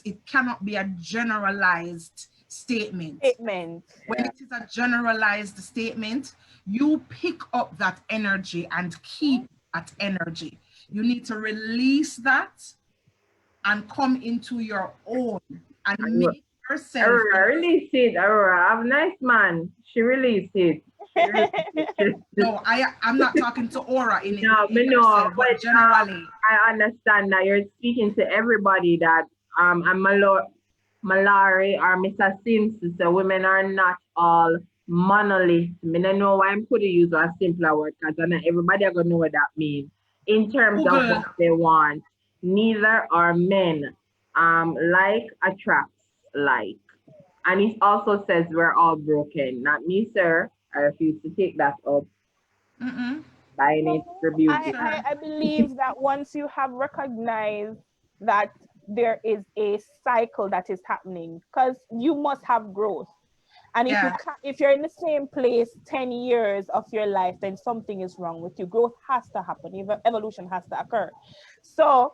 Speaker 3: it cannot be a generalized statement. When it is a generalized statement, you pick up that energy and keep that energy. You need to release that and come into your own and make yourself.
Speaker 1: Aurora, release it, Aurora. I'm nice man. She released it.
Speaker 3: No, I'm not talking to Aura in
Speaker 1: no,
Speaker 3: yourself, but generally.
Speaker 1: I understand that you're speaking to everybody that I'm Malari or Mr. Sims, so women are not all monolith. I don't know why I'm going to use a simpler word, because not everybody are going to know what that means in terms of what they want. Neither are men. Like attracts like. And it also says we're all broken. Not me, sir. I refuse to take that up. By any rebuke.
Speaker 4: I believe that once you have recognized that there is a cycle that is happening, because you must have growth. And if you're in the same place 10 years of your life, then something is wrong with you. Growth has to happen. Evolution has to occur. So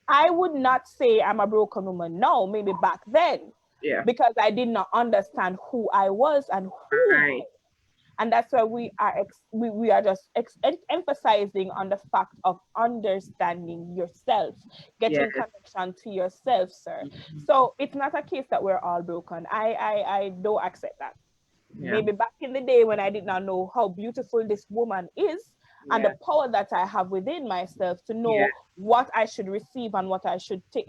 Speaker 4: I would not say I'm a broken woman. No, maybe back then.
Speaker 1: Yeah.
Speaker 4: Because I did not understand who I was and who and that's why we are just emphasizing on the fact of understanding yourself, getting connection to yourself, sir. So it's not a case that we're all broken. I don't accept that. Maybe back in the day when I did not know how beautiful this woman is and the power that I have within myself to know what I should receive and what I should take,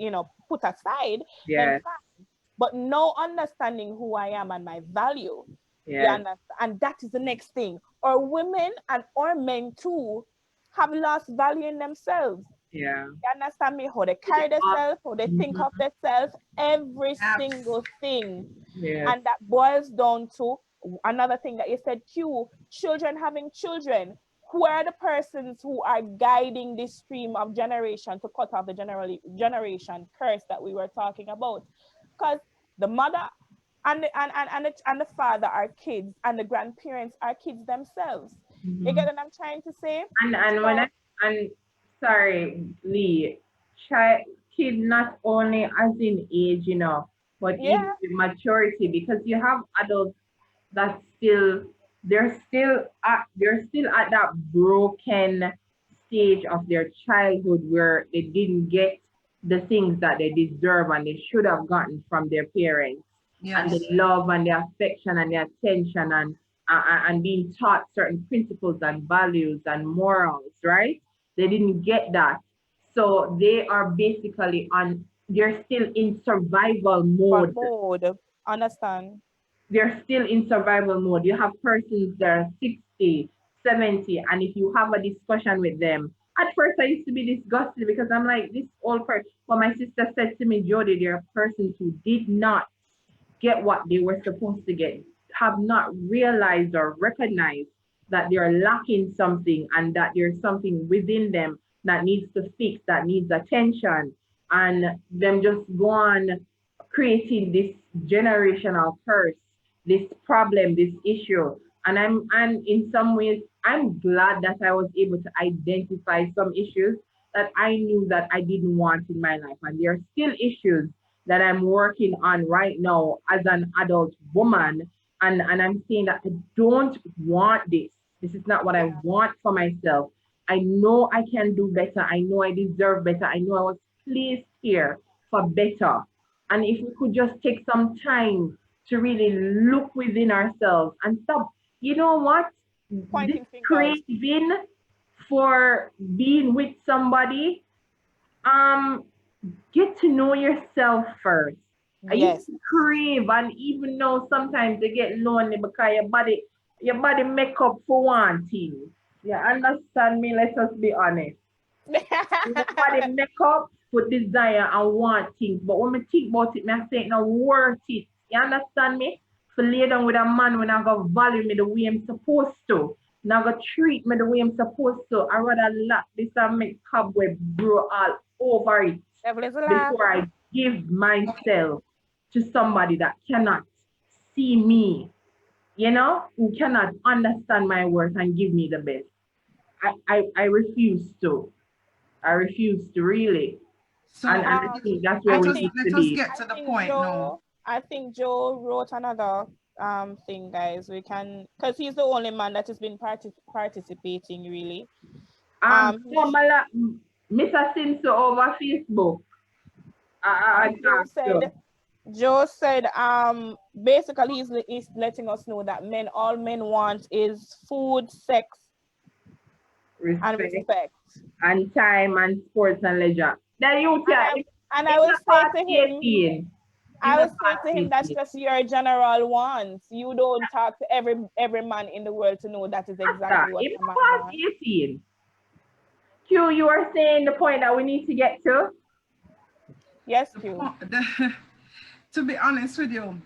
Speaker 4: put aside. Then fine. But no understanding who I am and my value. And that is the next thing. Or women or men too have lost value in themselves. You understand me? How they carry themselves, how they think of themselves, every single thing. And that boils down to another thing that you said, children having children. Who are the persons who are guiding this stream of generation to cut off the generation curse that we were talking about? Because the mother and the father are kids, and the grandparents are kids themselves. You get what I'm trying to say?
Speaker 1: And sorry, Lee, kid not only as in age, but even in maturity, because you have adults that they're still at that broken stage of their childhood where they didn't get the things that they deserve and they should have gotten from their parents. And the love and the affection and the attention and being taught certain principles and values and morals, right? They didn't get that. So they are basically they're still in survival mode.
Speaker 4: Understand.
Speaker 1: They're still in survival mode. You have persons that are 60, 70, and if you have a discussion with them, at first I used to be disgusted because I'm like, this old person. But my sister said to me, Jody, there are persons who did not get what they were supposed to get, have not realized or recognized that they're lacking something and that there's something within them that needs to fix, that needs attention, and them just go on creating this generational curse, this problem, this issue. And in some ways, I'm glad that I was able to identify some issues that I knew that I didn't want in my life. And there are still issues that I'm working on right now as an adult woman. And I'm saying that I don't want this. This is not what I want for myself. I know I can do better. I know I deserve better. I know I was placed here for better. And if we could just take some time to really look within ourselves and stop, you know what? This craving for being with somebody, get to know yourself first. I used to crave, and even though sometimes they get lonely because your body make up for one thing. You understand me? Let us be honest. Your body make up for desire and want things. But when I think about it, I say it's not worth it. You understand me? to lay down with a man when I go value me the way I'm supposed to. Now go treat me the way I'm supposed to. I rather lock this and make cobweb grow all over it before I give myself to somebody that cannot see me, you know, who cannot understand my worth and give me the best. I refuse to. I refuse to really.
Speaker 3: So
Speaker 1: and I think that's where we need to be.
Speaker 3: Get to the point now.
Speaker 4: I think Joe wrote another thing, guys. We can, because he's the only man that has been participating really.
Speaker 1: Mr. Simpson over Facebook.
Speaker 4: Joe said, basically he's letting us know that all men want is food, sex, and respect.
Speaker 1: And time and sports and leisure. Then you can,
Speaker 4: and I will say to him, that's just your general wants. You don't talk to every man in the world to know that is exactly what a man wants.
Speaker 1: 18. Q, you are saying the point that we need to get to?
Speaker 4: Yes, Q.
Speaker 3: To be honest with you,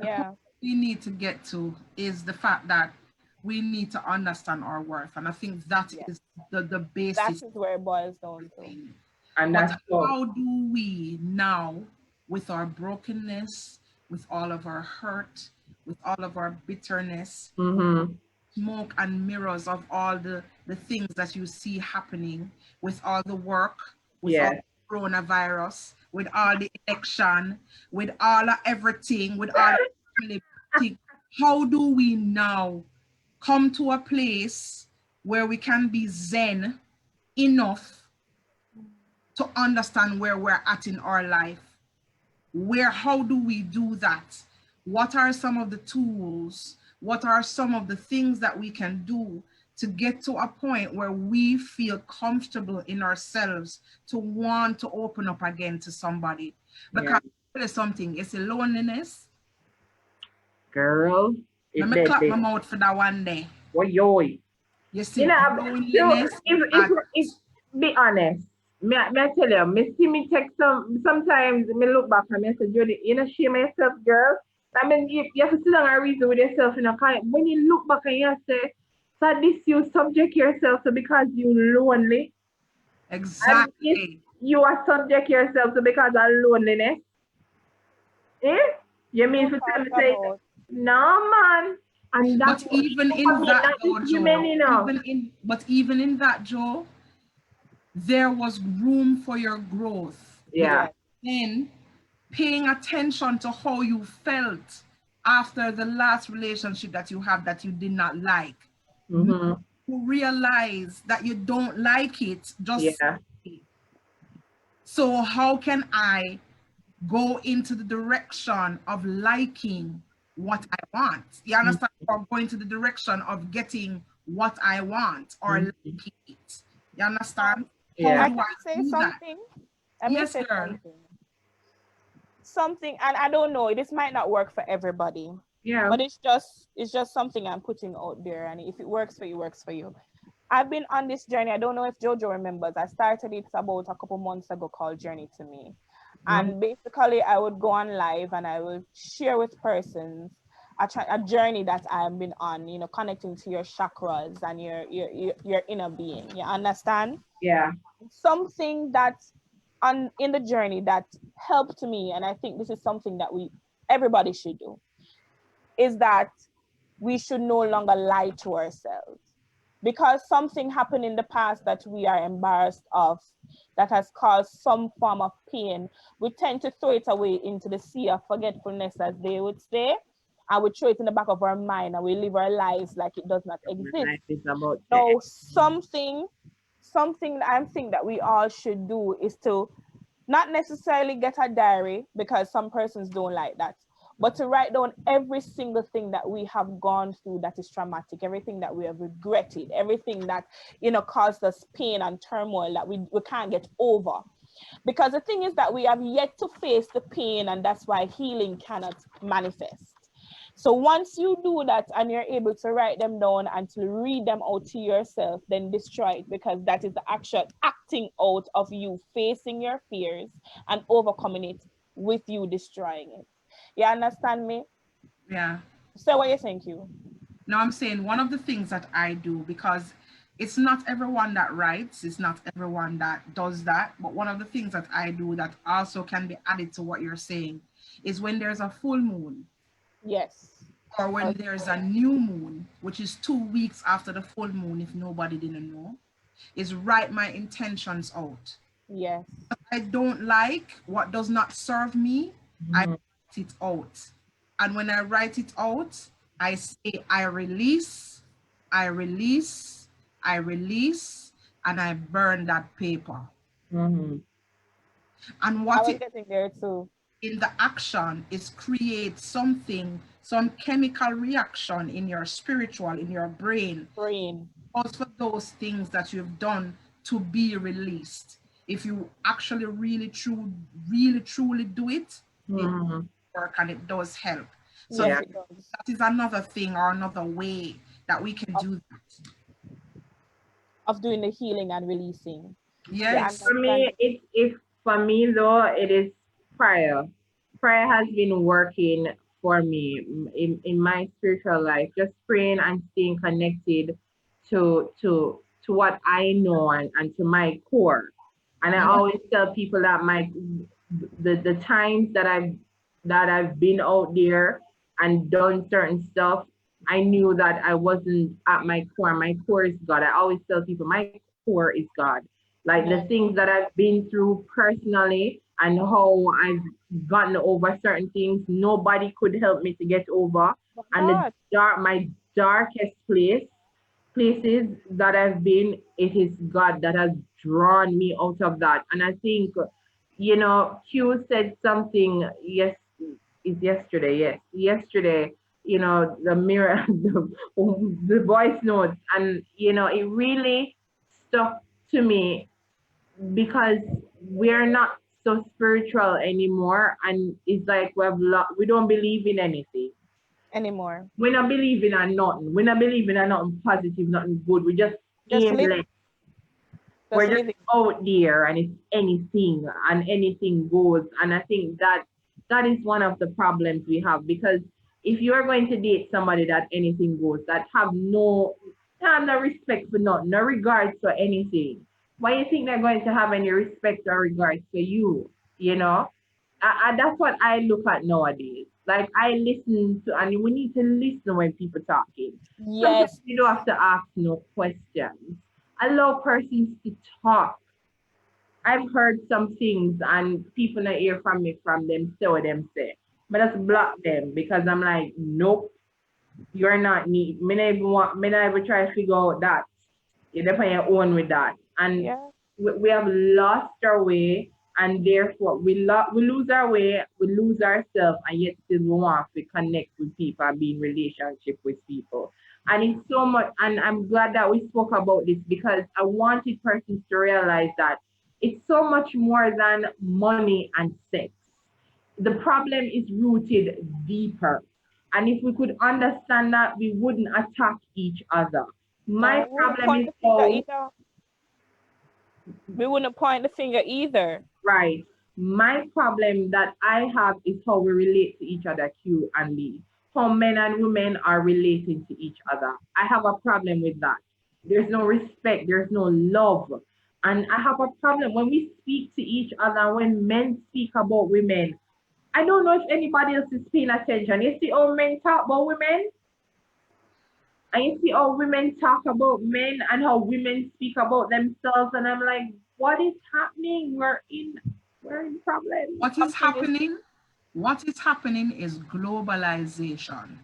Speaker 4: yeah,
Speaker 3: we need to get to is the fact that we need to understand our worth. And I think that is the basis.
Speaker 4: That is where it boils down to.
Speaker 1: And that's
Speaker 3: how do we now, with our brokenness, with all of our hurt, with all of our bitterness, smoke and mirrors of all the things that you see happening, with all the work, with all the coronavirus, with all the election, with all of everything, with all everything, how do we now come to a place where we can be zen enough to understand where we're at in our life? How do we do that? What are some of the tools? What are some of the things that we can do to get to a point where we feel comfortable in ourselves to want to open up again to somebody? Because there's something, it's a loneliness.
Speaker 1: Girl,
Speaker 3: let me clap my mouth for that one day.
Speaker 1: You see, loneliness. If be honest, me tell you, me see me take sometimes me look back and me say, Jody, you know, shame yourself, girl. I mean, you have to sit down and reason with yourself, you know, when you look back and you say, so this you subject yourself to because you lonely.
Speaker 3: Exactly.
Speaker 1: You are subject yourself to because of loneliness. Eh? You mean to tell me, say, no, man. And that's
Speaker 3: but even in that, Joe, there was room for your growth.
Speaker 1: Yeah.
Speaker 3: Then paying attention to how you felt after the last relationship that you have that you did not like. You realize that you don't like it. So how can I go into the direction of liking what I want? You understand? Or going to the direction of getting what I want or liking it. You understand?
Speaker 4: Yeah. I can say something.
Speaker 3: Yes, girl.
Speaker 4: Something, and I don't know, this might not work for everybody.
Speaker 1: Yeah.
Speaker 4: But it's just something I'm putting out there, and if it works for you, works for you. I've been on this journey. I don't know if Jojo remembers. I started it about a couple months ago called Journey to Me. And basically I would go on live and I would share with persons a journey that I've been on, you know, connecting to your chakras and your inner being. You understand?
Speaker 1: Yeah.
Speaker 4: Something that in the journey that helped me, and I think this is something that everybody should do, is that we should no longer lie to ourselves. Because something happened in the past that we are embarrassed of, that has caused some form of pain, we tend to throw it away into the sea of forgetfulness, as they would say, and we throw it in the back of our mind and we live our lives like it does not exist. So something I think that we all should do is to not necessarily get a diary, because some persons don't like that, but to write down every single thing that we have gone through that is traumatic, everything that we have regretted, everything that, you know, caused us pain and turmoil that we can't get over. Because the thing is that we have yet to face the pain, and that's why healing cannot manifest. So once you do that and you're able to write them down and to read them out to yourself, then destroy it, because that is the actual acting out of you facing your fears and overcoming it with you destroying it. You understand me?
Speaker 3: Yeah.
Speaker 4: So what you think, you?
Speaker 3: No, I'm saying one of the things that I do, because it's not everyone that writes, it's not everyone that does that, but one of the things that I do that also can be added to what you're saying is when there's a full moon.
Speaker 4: Yes.
Speaker 3: Or when there's a new moon, which is 2 weeks after the full moon, if nobody didn't know, is write my intentions out.
Speaker 4: Yes.
Speaker 3: I don't like what does not serve me, I write it out. And when I write it out, I say I release, I release, I release, and I burn that paper. And what
Speaker 4: I was getting there too.
Speaker 3: In the action is create something, some chemical reaction in your spiritual, in your brain. Also those things that you've done to be released. If you actually really truly do it, it works and it does help. So
Speaker 4: yes, it does.
Speaker 3: That is another thing or another way that we can do that.
Speaker 4: Of doing the healing and releasing.
Speaker 3: Yes.
Speaker 1: For me, for me though, it is prayer. Prayer has been working for me in my spiritual life, just praying and staying connected to what I know and to my core. And I always tell people that the times that I've been out there and done certain stuff, I knew that I wasn't at my core. My core is God. I always tell people my core is God. Like the things that I've been through personally and how I've gotten over certain things, nobody could help me to get over. And my darkest places that I've been, it is God that has drawn me out of that. And I think, you know, Q said something yesterday, you know, the mirror, the voice notes, and you know, it really stuck to me because we're not so spiritual anymore, and it's like we don't believe in anything
Speaker 4: anymore.
Speaker 1: We're not believing in nothing. We're not believing in nothing positive, nothing good. We just aimless. We're just out there, and it's anything, and anything goes. And I think that is one of the problems we have, because if you're going to date somebody that anything goes, that have no respect for nothing, no regards for anything, why you think they're going to have any respect or regards for you? You know, that's what I look at nowadays. Like I listen to, and we need to listen when people talking.
Speaker 4: Yes.
Speaker 1: Sometimes you don't have to ask no questions. Allow persons to talk. I've heard some things and people not hear from me from them, say what them say. But just block them, because I'm like, nope, you're not need. Me not even try to figure out that. You're definitely your own with that. And we have lost our way, and therefore we lose our way, we lose ourselves, and yet still we want to connect with people and be in relationship with people. And it's so much, and I'm glad that we spoke about this, because I wanted persons to realize that it's so much more than money and sex. The problem is rooted deeper. And if we could understand that, we wouldn't attack each other. My problem is
Speaker 4: we wouldn't point the finger either.
Speaker 1: Right. My problem that I have is how we relate to each other, Q and Lee. How men and women are relating to each other. I have a problem with that. There's no respect, there's no love. And I have a problem when we speak to each other, when men speak about women. I don't know if anybody else is paying attention. You see how men talk about women? And you see how women talk about men and how women speak about themselves. And I'm like, what is happening? We're in problems.
Speaker 3: What is happening? What is happening is globalization.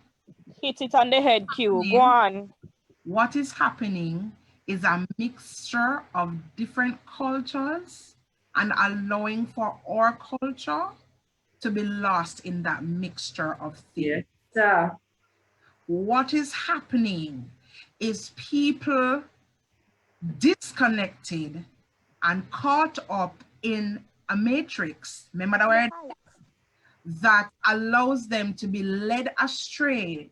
Speaker 4: Hit it on the head, Q. Go on.
Speaker 3: What is happening is a mixture of different cultures and allowing for our culture to be lost in that mixture of things.
Speaker 1: Yes.
Speaker 3: What is happening is people disconnected and caught up in a matrix, remember that word? That allows them to be led astray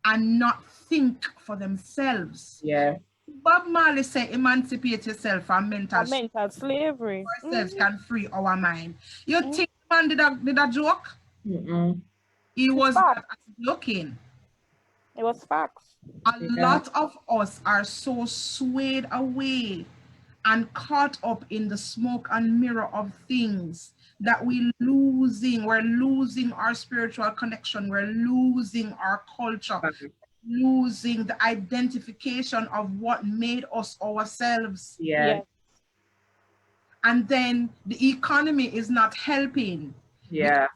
Speaker 3: and not think for themselves.
Speaker 1: Yeah.
Speaker 3: Bob Marley said, emancipate yourself from mental
Speaker 4: slavery.
Speaker 3: Ourselves can free our mind. You think man did a joke? He was not looking.
Speaker 4: It was facts.
Speaker 3: A lot of us are so swayed away and caught up in the smoke and mirror of things that we're losing our spiritual connection, we're losing our culture, losing the identification of what made us ourselves.
Speaker 1: Yeah.
Speaker 3: And then the economy is not helping.
Speaker 1: Yeah.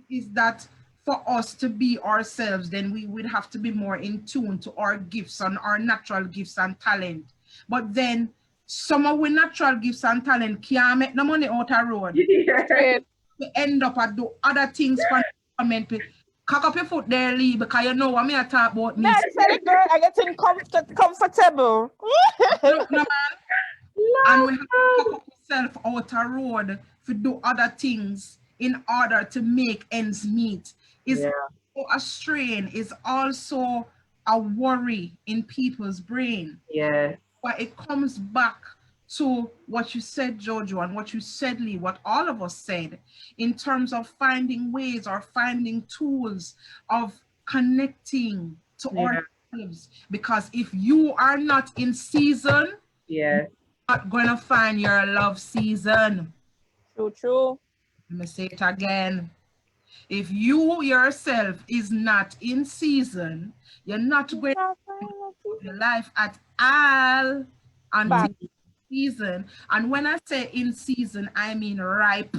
Speaker 3: Is that for us to be ourselves, then we would have to be more in tune to our gifts and our natural gifts and talent. But then some of our natural gifts and talent can't make no money out of road.
Speaker 1: Yeah.
Speaker 3: We end up at do other things for government. Cock up your foot there, Lee, because you know what me I talk about me.
Speaker 4: That's it, girl. I get comfortable.
Speaker 3: No, man. And we have to cock up yourself out of road to do other things in order to make ends meet. Is a strain, is also a worry in people's brain.
Speaker 1: Yeah.
Speaker 3: But it comes back to what you said, Jojo, and what you said, Lee, what all of us said, in terms of finding ways or finding tools of connecting to ourselves. Because if you are not in season, you're not going to find your love season.
Speaker 4: True.
Speaker 3: Let me say it again. If you yourself is not in season, you're not going to live your life at all until season. And when I say in season, I mean ripe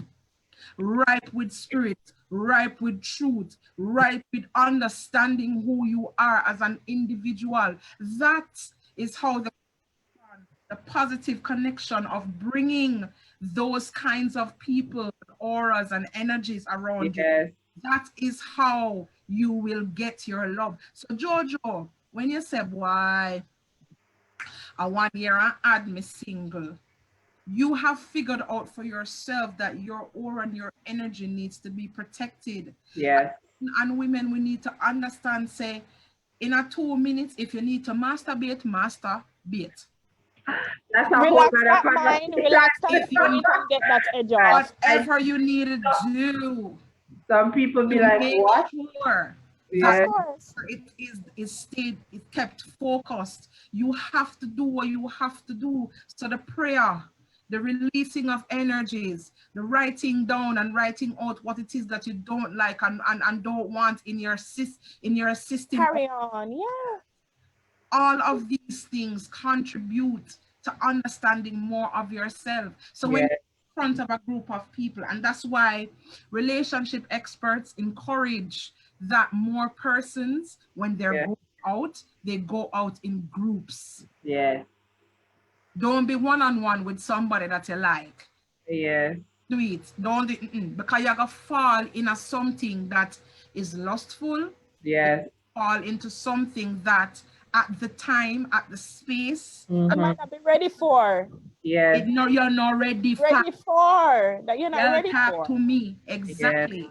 Speaker 3: with spirit, ripe with truth, ripe with understanding who you are as an individual. That is how the positive connection of bringing those kinds of people, auras and energies around you. That is how you will get your love. So Jojo, when you say, boy, I 1 year and add me single, you have figured out for yourself that your aura and your energy needs to be protected.
Speaker 1: Yes.
Speaker 3: And women, we need to understand, say, in a 2 minutes, if you need to masturbate, masturbate.
Speaker 1: That's a
Speaker 4: relax that mind, relax that spirit and get that edge off.
Speaker 3: Whatever you need to do.
Speaker 1: Some people be like, what?
Speaker 3: Sure it kept focused. You have to do what you have to do. So the prayer, the releasing of energies, the writing down and writing out what it is that you don't like and don't want in your system.
Speaker 4: Carry on,
Speaker 3: All of these things contribute to understanding more of yourself. So when you're in front of a group of people, and that's why relationship experts encourage that more persons, when they're going out, they go out in groups. Don't be one-on-one with somebody that you like. Do it. Don't do it, because you're gonna fall into something that is lustful. Fall into something that at the time, at the space,
Speaker 4: you might not be ready for.
Speaker 3: You're not ready for.
Speaker 4: That you're not ready for.
Speaker 3: To me, exactly.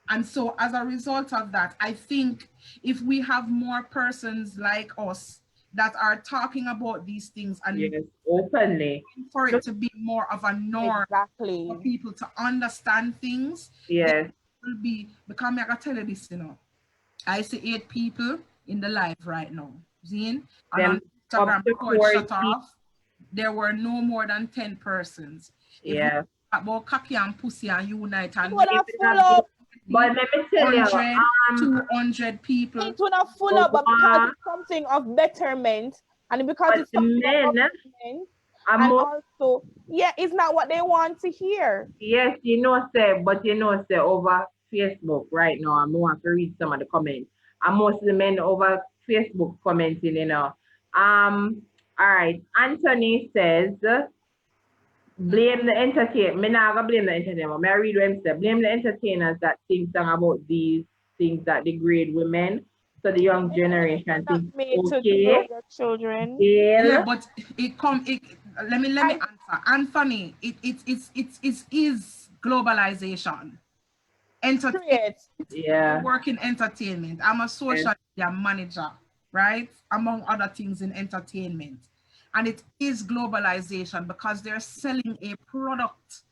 Speaker 3: And so as a result of that, I think if we have more persons like us that are talking about these things and
Speaker 1: openly,
Speaker 3: for it to be more of a norm for people to understand things, it will be, because I gotta tell you this, I see 8 people in the live right now. Zine, and on Instagram before shut off, there were no more than 10 persons. If we talk about cocky and pussy and unite and
Speaker 1: but let me tell you,
Speaker 3: 200 people.
Speaker 4: It will not full up, but because it's something of betterment, and because it's something of betterment, and also, it's not what they want to hear.
Speaker 1: Yes, say over Facebook right now, I'm going to read some of the comments. And most of the men over Facebook commenting, All right. Anthony says, blame the entertainer. Me not gonna blame the entertainer. May I read what he said? Blame the entertainers that sing song about these things that degrade women. So the young generation thinks, okay,
Speaker 4: children.
Speaker 3: Yeah, but let me answer. Anthony, it is globalization. Entertainment. I work in entertainment. I'm a social media manager, right? Among other things in entertainment. And it is globalization because they're selling a product.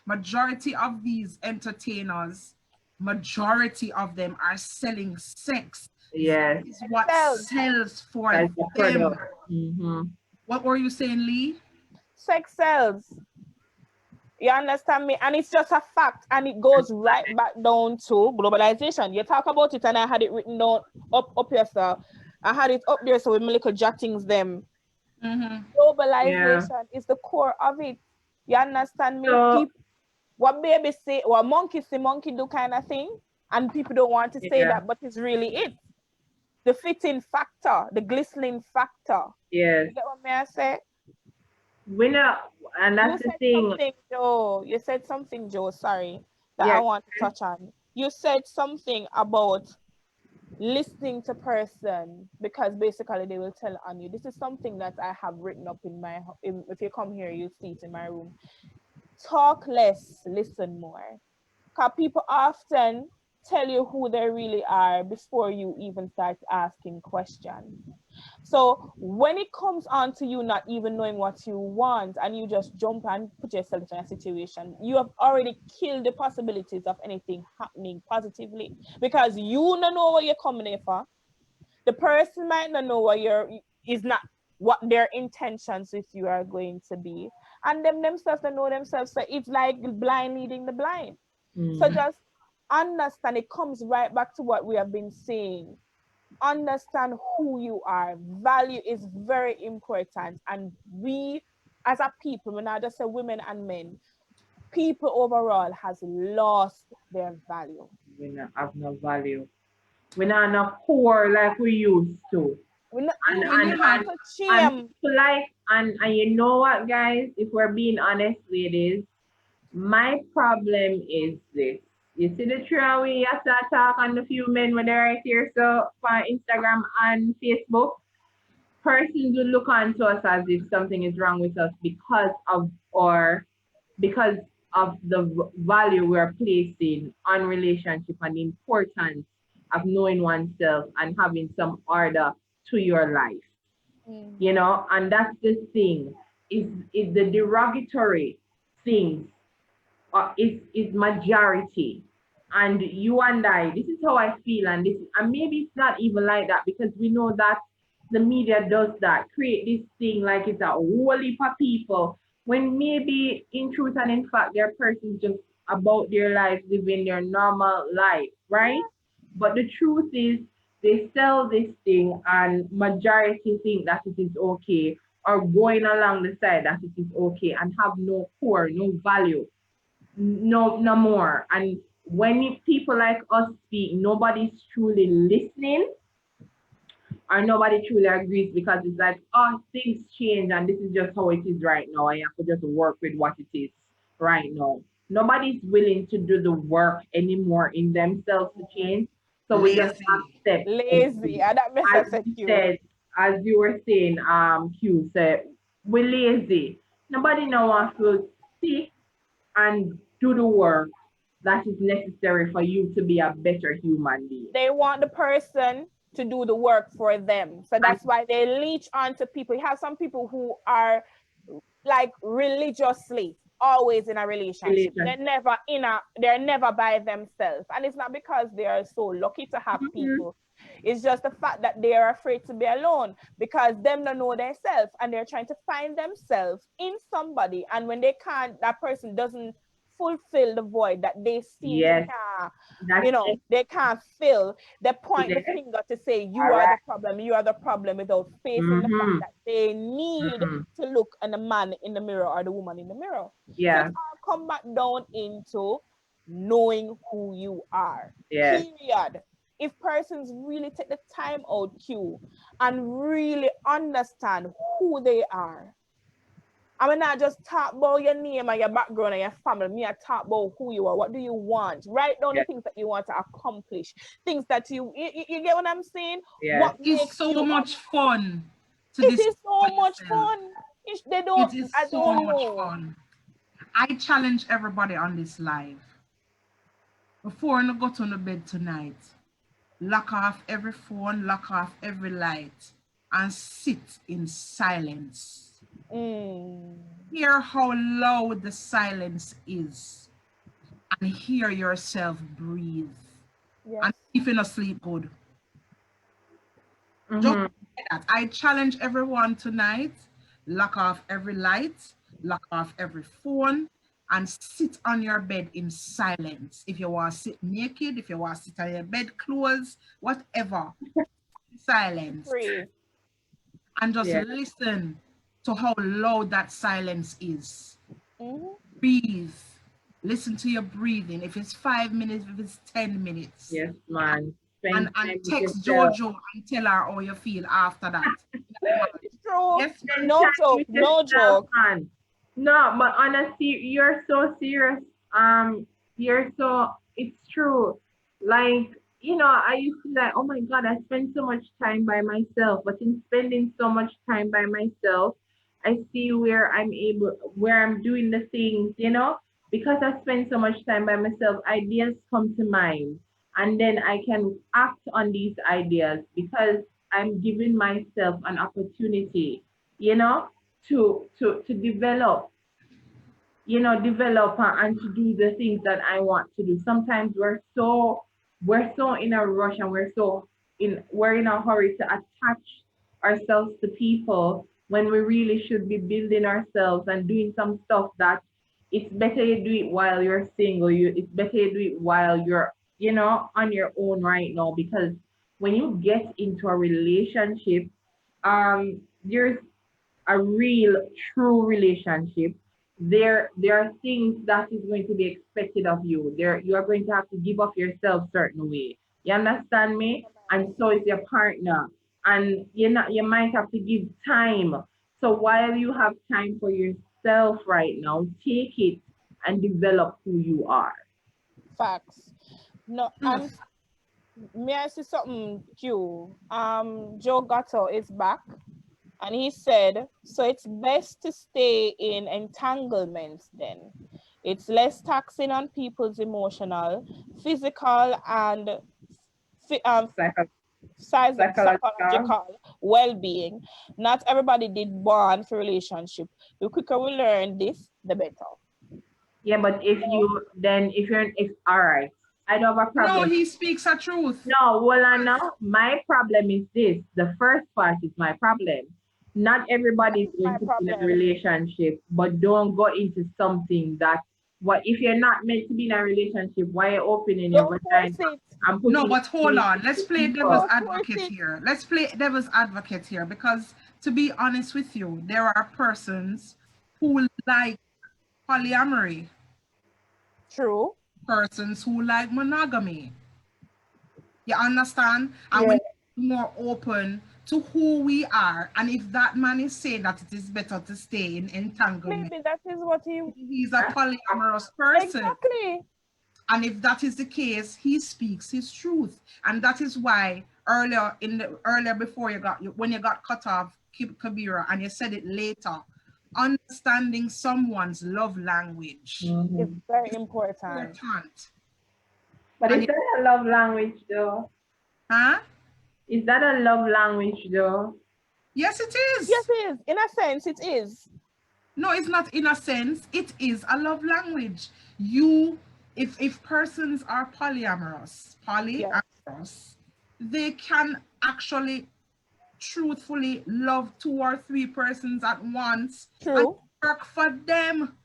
Speaker 3: Majority of these entertainers majority of them are selling sex.
Speaker 1: Yes.
Speaker 3: Is what sells for
Speaker 1: That's the
Speaker 3: them.
Speaker 1: product.
Speaker 3: What were you saying, Lee?
Speaker 4: Sex sells. You understand me? And it's just a fact. And it goes right back down to globalization. You talk about it, and I had it written down up here, sir. I had it up there, so with my little jottings them. Globalization is the core of it. You understand me?
Speaker 1: So,
Speaker 4: people, what baby say, what monkey say, monkey do kind of thing. And people don't want to say that, but it's really it. The fitting factor, the glistening factor.
Speaker 1: Yes.
Speaker 4: You get what may I say?
Speaker 1: And that's the thing.
Speaker 4: You said something, Joe, sorry, that I want to touch on. You said something about listening to person, because basically they will tell on you. This is something that I have written up if you come here, you'll see it in my room. Talk less, listen more. Because people often tell you who they really are before you even start asking questions. So when it comes on to you not even knowing what you want, and you just jump and put yourself in a situation, you have already killed the possibilities of anything happening positively, because you don't know what you're coming here for. The person might not know is not what their intentions with you are going to be, and themselves don't know themselves. So it's like blind leading the blind. So just understand, it comes right back to what we have been saying. Understand who you are. Value is very important. And we, as a people, when I just say women and men, people overall has lost their value.
Speaker 1: We not have no value. We're not enough poor like we used to. And you know what, guys? If we're being honest, ladies, my problem is this. You see the tree we have to talk on the few men when they're right here, so for Instagram and Facebook, persons will look onto us as if something is wrong with us because of the value we're placing on relationship and the importance of knowing oneself and having some order to your life. You know, and that's the thing, is the derogatory things is majority. And you and I, this is how I feel, and maybe it's not even like that, because we know that the media does that, create this thing like it's a whole heap of people, when maybe in truth and in fact their person just about their life, living their normal life, right? But the truth is they sell this thing and majority think that it is okay, or going along the side that it is okay, and have no core, no value, no more. And when people like us speak, nobody's truly listening, or nobody truly agrees, because it's like, oh, things change and this is just how it is right now. I have to just work with what it is right now. Nobody's willing to do the work anymore in themselves to change. So we just accept.
Speaker 4: Lazy.
Speaker 1: As you were saying, Q said, we're lazy. Nobody now wants to sit and do the work that is necessary for you to be a better human being.
Speaker 4: They want the person to do the work for them. So that's why they leech onto people. You have some people who are like religiously always in a relationship. They're never by themselves. And it's not because they are so lucky to have people. It's just the fact that they are afraid to be alone, because them don't know themselves, and they're trying to find themselves in somebody. And when they can't, that person doesn't fulfill the void that they see. They can't fill. They point the finger to say you are the problem, without facing the fact that they need to look at the man in the mirror or the woman in the mirror. So it all come back down into knowing who you are. Period. If persons really take the time out, Q, and really understand who they are, I mean, not just talk about your name and your background and your family. Me, I talk about who you are. What do you want? Write down the things that you want to accomplish. Things that you get what I'm saying? What
Speaker 3: it's so much fun.
Speaker 4: It is so much fun. They don't.
Speaker 3: It is so much fun. I challenge everybody on this live. Before you go to the bed tonight, lock off every phone, lock off every light, and sit in silence. Hear how loud the silence is. and hear yourself breathe.
Speaker 4: Yes.
Speaker 3: And if you're not sleep good.
Speaker 1: Mm-hmm.
Speaker 3: Just like that. I challenge everyone tonight, lock off every light, lock off every phone, and sit on your bed in silence. If you want to sit naked, if you want to sit on your bed clothes, whatever, silence.
Speaker 4: Free.
Speaker 3: And just listen to how loud that silence is.
Speaker 4: Mm-hmm.
Speaker 3: Breathe. Listen to your breathing. If it's 5 minutes, if it's 10 minutes.
Speaker 1: Yes, man.
Speaker 3: And text Jojo and tell her how you feel after that.
Speaker 4: It's true.
Speaker 3: Yes,
Speaker 4: No joke. No joke.
Speaker 1: Man. No, but honestly, you're so serious. It's true. Like, you know, I used to like, oh my God, I spend so much time by myself. But in spending so much time by myself, I see where I'm doing the things, you know, because I spend so much time by myself, ideas come to mind. And then I can act on these ideas because I'm giving myself an opportunity, you know, to develop, and to do the things that I want to do. Sometimes we're so in a rush, and we're in a hurry to attach ourselves to people when we really should be building ourselves and doing some stuff that it's better you do it while you're single. It's better you do it while you're, on your own right now, because when you get into a relationship, there's a real true relationship. There are things that is going to be expected of you. You are going to have to give of yourself certain way. You understand me? And so is your partner. And you might have to give time. So while you have time for yourself right now, take it and develop who you are.
Speaker 4: Facts. No, and may I say something, Q? Joe Gatto is back, and he said, so it's best to stay in entanglements then. It's less taxing on people's emotional, physical, and psychological well-being. Not everybody did born for relationship. The quicker we learn this, the better.
Speaker 1: Yeah, but all right, I don't have a problem.
Speaker 3: No, he speaks the truth.
Speaker 1: No, well, now my problem is this. The first part is my problem. Not everybody is going to be in a relationship, but don't go into something that, if you're not meant to be in a relationship, why are you opening your mind?
Speaker 3: No, but hold on. Let's play devil's advocate here. Let's play devil's advocate here, because to be honest with you, there are persons who like polyamory.
Speaker 4: True.
Speaker 3: Persons who like monogamy. You understand? And we're more open to who we are. And if that man is saying that it is better to stay in entanglement,
Speaker 4: maybe that is what
Speaker 3: he's a polyamorous person.
Speaker 4: Exactly.
Speaker 3: And if that is the case, he speaks his truth. And that is why earlier before when you got cut off, Kabira, and you said it later, understanding someone's love language
Speaker 4: is very important.
Speaker 1: But is that a love language though?
Speaker 3: Huh?
Speaker 1: Is that a love language though?
Speaker 3: Yes, it is.
Speaker 4: Yes, it is. In a sense, it is.
Speaker 3: No, it's not in a sense. It is a love language. If persons are polyamorous, they can actually truthfully love 2 or 3 persons at once.
Speaker 4: True.
Speaker 3: And work for them.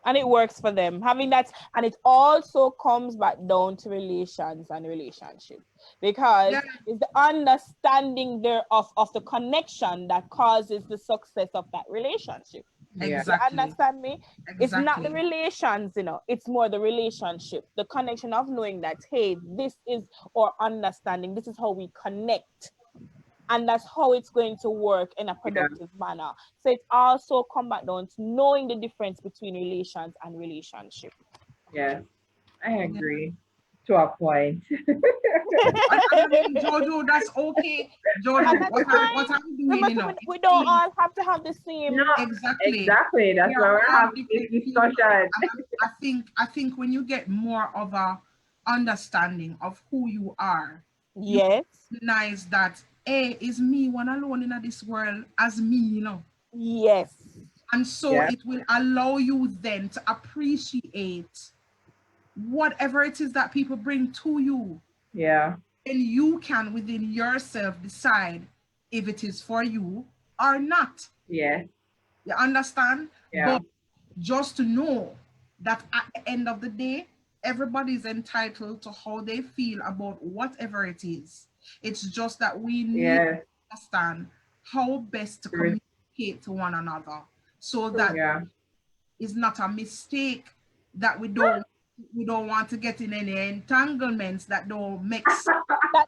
Speaker 4: And it works for them. Having that, and it also comes back down to relations and relationship, because it's the understanding thereof of the connection that causes the success of that relationship.
Speaker 3: Exactly.
Speaker 4: You understand me?
Speaker 3: Exactly.
Speaker 4: It's not the relations, it's more the relationship, the connection of knowing that, hey, this is our understanding, this is how we connect. And that's how it's going to work in a productive manner. So it also come back down to knowing the difference between relations and relationship.
Speaker 1: Yes, I agree to a point.
Speaker 3: I mean, Jojo, that's okay. Jojo, what I'm doing,
Speaker 4: we don't all have to have the same.
Speaker 1: No, exactly. That's why we're having this discussion.
Speaker 3: I think when you get more of a understanding of who you are,
Speaker 4: yes,
Speaker 3: you recognize that is me one alone in this world as me,
Speaker 4: Yes.
Speaker 3: And so it will allow you then to appreciate whatever it is that people bring to you,
Speaker 1: yeah,
Speaker 3: and you can within yourself decide if it is for you or not.
Speaker 1: yeah,
Speaker 3: You understand?
Speaker 1: yeah,
Speaker 3: But just to know that at the end of the day, everybody's entitled to how they feel about whatever it is. It's just that we need
Speaker 1: yeah,
Speaker 3: to understand how best to
Speaker 1: true,
Speaker 3: communicate to one another so that
Speaker 1: yeah.
Speaker 3: it's not a mistake that we don't want to get in any entanglements that don't make sense.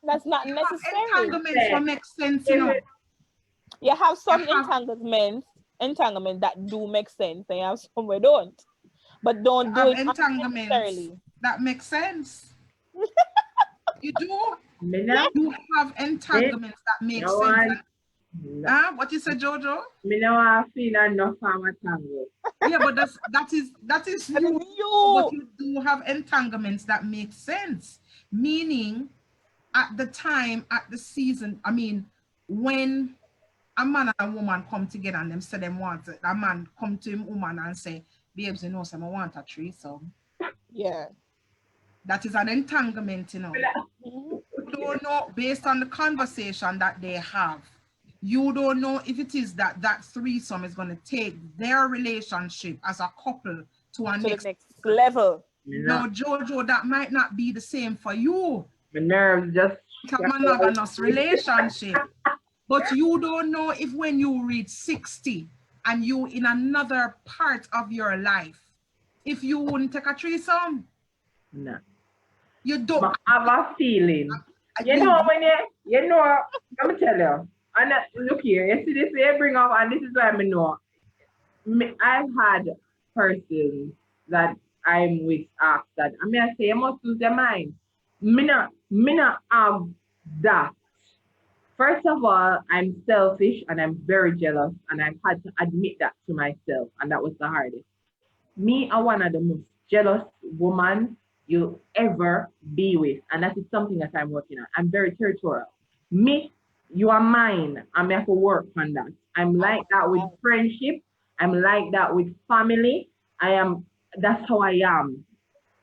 Speaker 4: That's not necessary.
Speaker 3: Entanglements will make sense, you
Speaker 1: If
Speaker 3: know.
Speaker 1: it,
Speaker 4: You have some
Speaker 3: You have-
Speaker 4: entanglements that do make sense, and you have some where don't. But don't do it
Speaker 3: entanglements
Speaker 4: unnecessarily.
Speaker 3: that make sense. You do.
Speaker 1: me now,
Speaker 3: You have entanglements that make
Speaker 1: no
Speaker 3: sense.
Speaker 1: one, no,
Speaker 3: Huh? What you said, Jojo?
Speaker 1: me now I feel enough farmer tango.
Speaker 3: Yeah, but that is you. But you do have entanglements that make sense. Meaning, at the time, at the season, I mean, when a man and a woman come together and them say them want it, a man come to him woman and say, babes, you know, some I want a threesome.
Speaker 4: Yeah.
Speaker 3: That is an entanglement, you know. You don't know, based on the conversation that they have, you don't know if it is that threesome is going to take their relationship as a couple to a
Speaker 4: To
Speaker 3: next
Speaker 4: the next level.
Speaker 3: No, Jojo, that might not be the same for you.
Speaker 1: My nerves just
Speaker 3: It's a monogamous relationship. But you don't know if when you reach 60 and you in another part of your life, if you wouldn't take a threesome.
Speaker 1: no.
Speaker 3: You don't.
Speaker 1: I have a feeling. You know when let me tell you. And look here, you see this way bring up, and this is why I know. I've had persons that I'm with ask that. I mean, I say you must lose your mind. Me not have that. First of all, I'm selfish and I'm very jealous, and I've had to admit that to myself, and that was the hardest. Me are one of the most jealous woman you'll ever be with, and that is something that I'm working on. I'm very territorial. Me, you are mine. I'm have to work on that. I'm like that with friendship. I'm like that with family. That's how I am.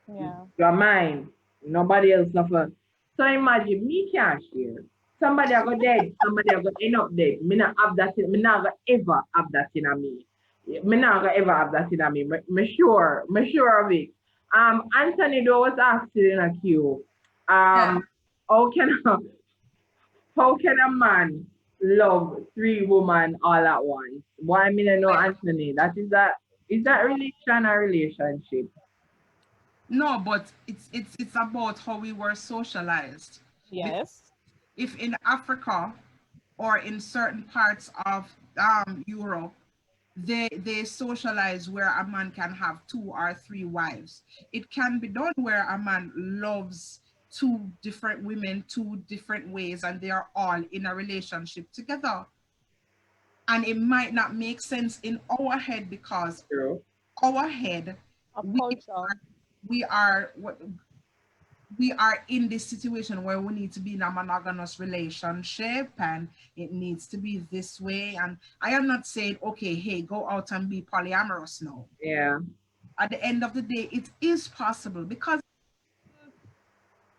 Speaker 4: Yeah.
Speaker 1: You're mine. Nobody else suffer. So imagine me can't share. Somebody are go dead. Somebody are go end up dead. Me not have that. Me not gonna ever have that in me. Me not gonna ever have that in me. Me sure of it. Anthony though was asking in a queue.
Speaker 3: Yeah.
Speaker 1: How can a man love 3 women all at once? Why me no know Anthony? Is that relation or relationship?
Speaker 3: No, but it's about how we were socialized.
Speaker 4: Yes.
Speaker 3: If in Africa or in certain parts of Europe, they socialize where a man can have 2 or 3 wives. It can be done where a man loves 2 different women 2 different ways, and they are all in a relationship together. And it might not make sense in our head because
Speaker 1: True.
Speaker 3: our head, we are in this situation where we need to be in a monogamous relationship and it needs to be this way. And I am not saying, okay, hey, go out and be polyamorous now.
Speaker 1: Yeah.
Speaker 3: At the end of the day, it is possible because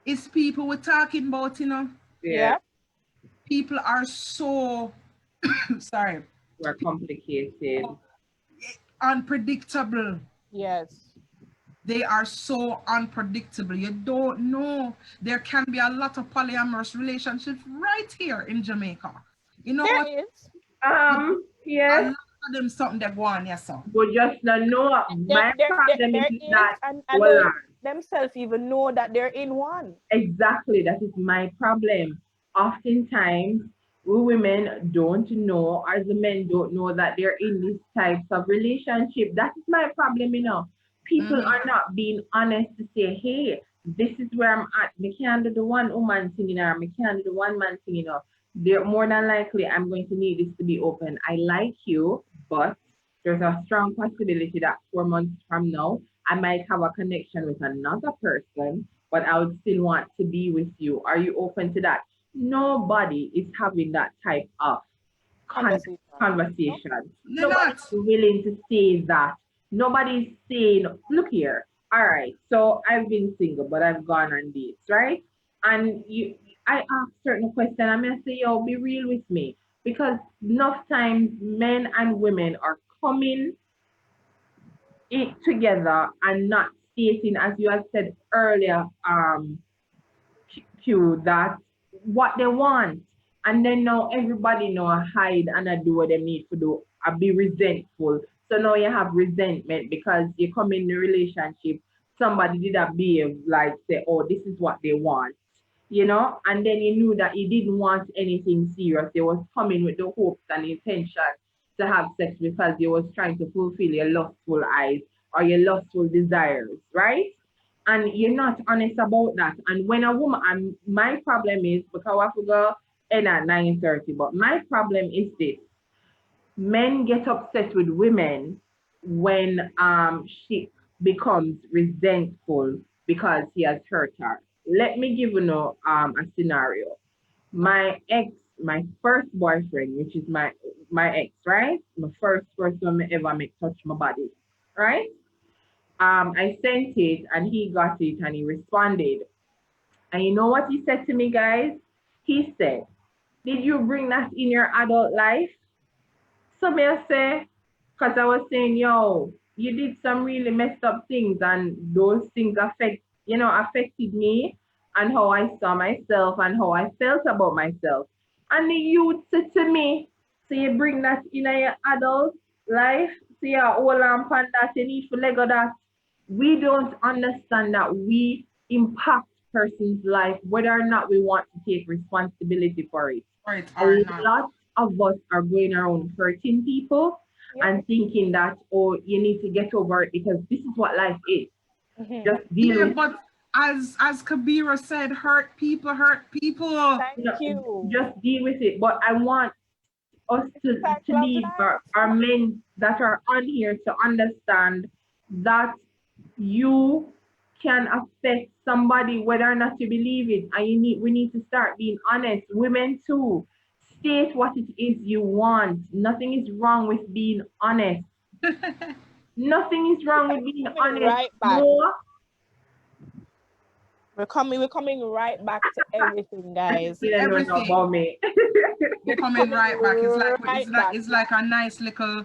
Speaker 3: it's people we're talking about, you know.
Speaker 1: Yeah.
Speaker 3: People are so, sorry.
Speaker 1: We're complicated.
Speaker 3: Unpredictable.
Speaker 4: Yes.
Speaker 3: They are so unpredictable. You don't know. There can be a lot of polyamorous relationships right here in Jamaica. You know
Speaker 4: there
Speaker 3: what?
Speaker 4: Is.
Speaker 1: Yes.
Speaker 3: A lot of them something that go on, yes, sir.
Speaker 1: But just not know. My problem is that
Speaker 4: and don't themselves even know that they're in one.
Speaker 1: Exactly. That is my problem. Oftentimes, we women don't know, or the men don't know that they're in these types of relationship. That is my problem, you know. People are not being honest to say, hey, this is where I'm at. Me can't do the one woman thing, or me can't do the one man thing, you know. They're more than likely I'm going to need this to be open. I like you, but there's a strong possibility that 4 months from now, I might have a connection with another person, but I would still want to be with you. Are you open to that? Nobody is having that type of conversation. Nobody's willing to say that. Nobody's saying, look here, all right, so I've been single, but I've gone on dates, right? And I ask certain questions. I'm gonna say, yo, be real with me, because enough times men and women are coming it together and not stating, as you had said earlier, that what they want. And then now everybody know hide and I do what they need to do. I be resentful. So now you have resentment because you come in the relationship, somebody did a behave like say, oh, this is what they want, and then you knew that he didn't want anything serious. They was coming with the hopes and intention to have sex because he was trying to fulfill your lustful eyes or your lustful desires, right? And you're not honest about that. And when a woman, and my problem is, because I have to go in at 9:30, but my problem is this. Men get upset with women when she becomes resentful because he has hurt her. Let me give you a scenario. My ex, my first boyfriend, which is my ex, right? My first person I ever make touch my body, right? I sent it and he got it and he responded. And you know what he said to me, guys? He said, did you bring that in your adult life? So may I say, because I was saying, yo, you did some really messed up things and those things affected me and how I saw myself and how I felt about myself. And the youth said to me, so you bring that in your adult life, so you hold on upon that, you need to let go that. We don't understand that we impact person's life, whether or not we want to take responsibility for it.
Speaker 3: Right,
Speaker 1: A lot of us are going around hurting people and thinking that, oh, you need to get over it because this is what life is. Just deal with it.
Speaker 3: But as Kabira said, hurt people hurt people.
Speaker 4: Thank you.
Speaker 1: Just deal with it. But I want us to leave our men that are on here to understand that you can affect somebody whether or not you believe it, and we need to start being honest. Women too, state what it is you want. Nothing is wrong with being honest. Nothing is wrong with being honest.
Speaker 4: Right back. We're coming right back to everything, guys.
Speaker 1: Everything about me.
Speaker 3: We're coming right back. It's like a nice little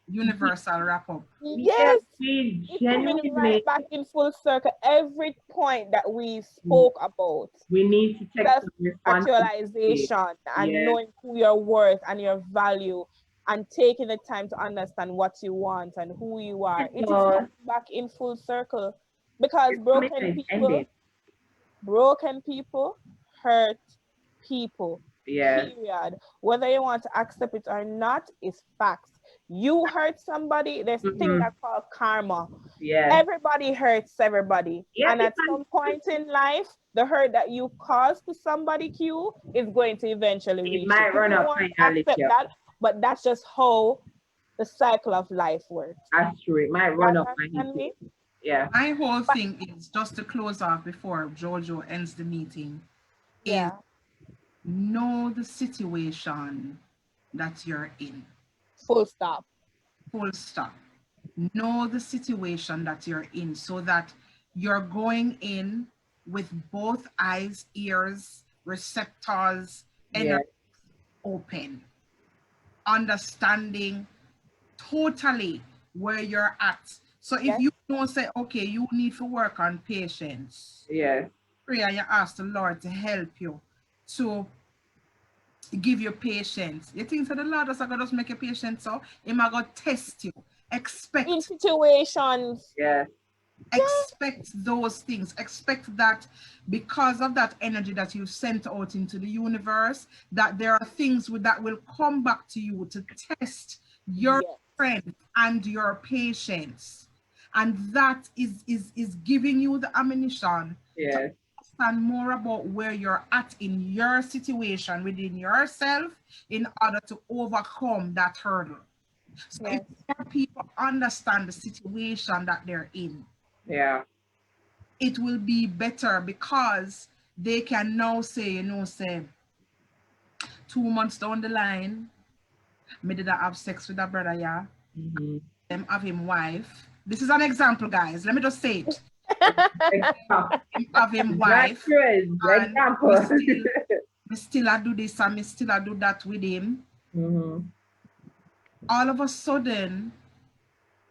Speaker 3: universal wrap up.
Speaker 4: Yes, it's coming right back in full circle. Every point that we spoke about,
Speaker 1: we need to take
Speaker 4: self-actualization and knowing who you're worth and your value, and taking the time to understand what you want and who you are. It is coming back in full circle because broken people hurt people. Period. Whether you want to accept it or not is facts. You hurt somebody, there's a thing that's called karma. Everybody hurts everybody. And at some point in life, the hurt that you cause to somebody, Q, is going to eventually reach.
Speaker 1: It might run up
Speaker 4: that, but that's just how the cycle of life works.
Speaker 1: That's true. It might run up my
Speaker 3: My whole thing is, just to close off before Jojo ends the meeting, is know the situation that you're in.
Speaker 4: Full stop.
Speaker 3: Full stop. Know the situation that you're in so that you're going in with both eyes, ears, receptors, energy open, understanding totally where you're at. So if you don't say, okay, you need to work on patience. Pray and you ask the Lord to help you to give you patience. You think that the Lord is going to just make you patient, so He might go test you. Expect
Speaker 4: in situations.
Speaker 3: Expect those things. Expect that because of that energy that you sent out into the universe, that there are things that will come back to you to test your strength and your patience. And that is giving you the ammunition to understand more about where you're at in your situation within yourself in order to overcome that hurdle. So if more people understand the situation that they're in, it will be better because they can now say, say 2 months down the line, me did I have sex with a brother, them have him wife, this is an example, guys. Let me just say it. Him have him wife.
Speaker 1: Example.
Speaker 3: Me still I do this and me still I do that with him. All of a sudden,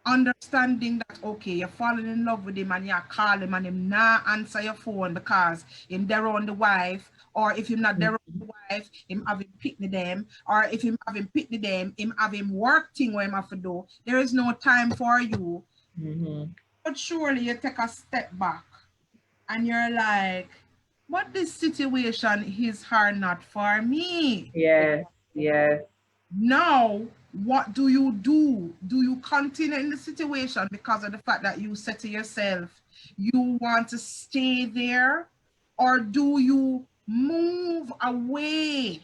Speaker 3: understanding that, okay, you're falling in love with him and you call him and him not answer your phone because him there on the wife, or if him not there on the wife, him have him pitney them, or if him have him pitney them, him have him work thing where him have to do. There is no time for you. But surely you take a step back and you're like, but this situation is hard not for me.
Speaker 1: Yes, yes.
Speaker 3: Now, what do? Do you continue in the situation because of the fact that you said to yourself, you want to stay there? Or do you move away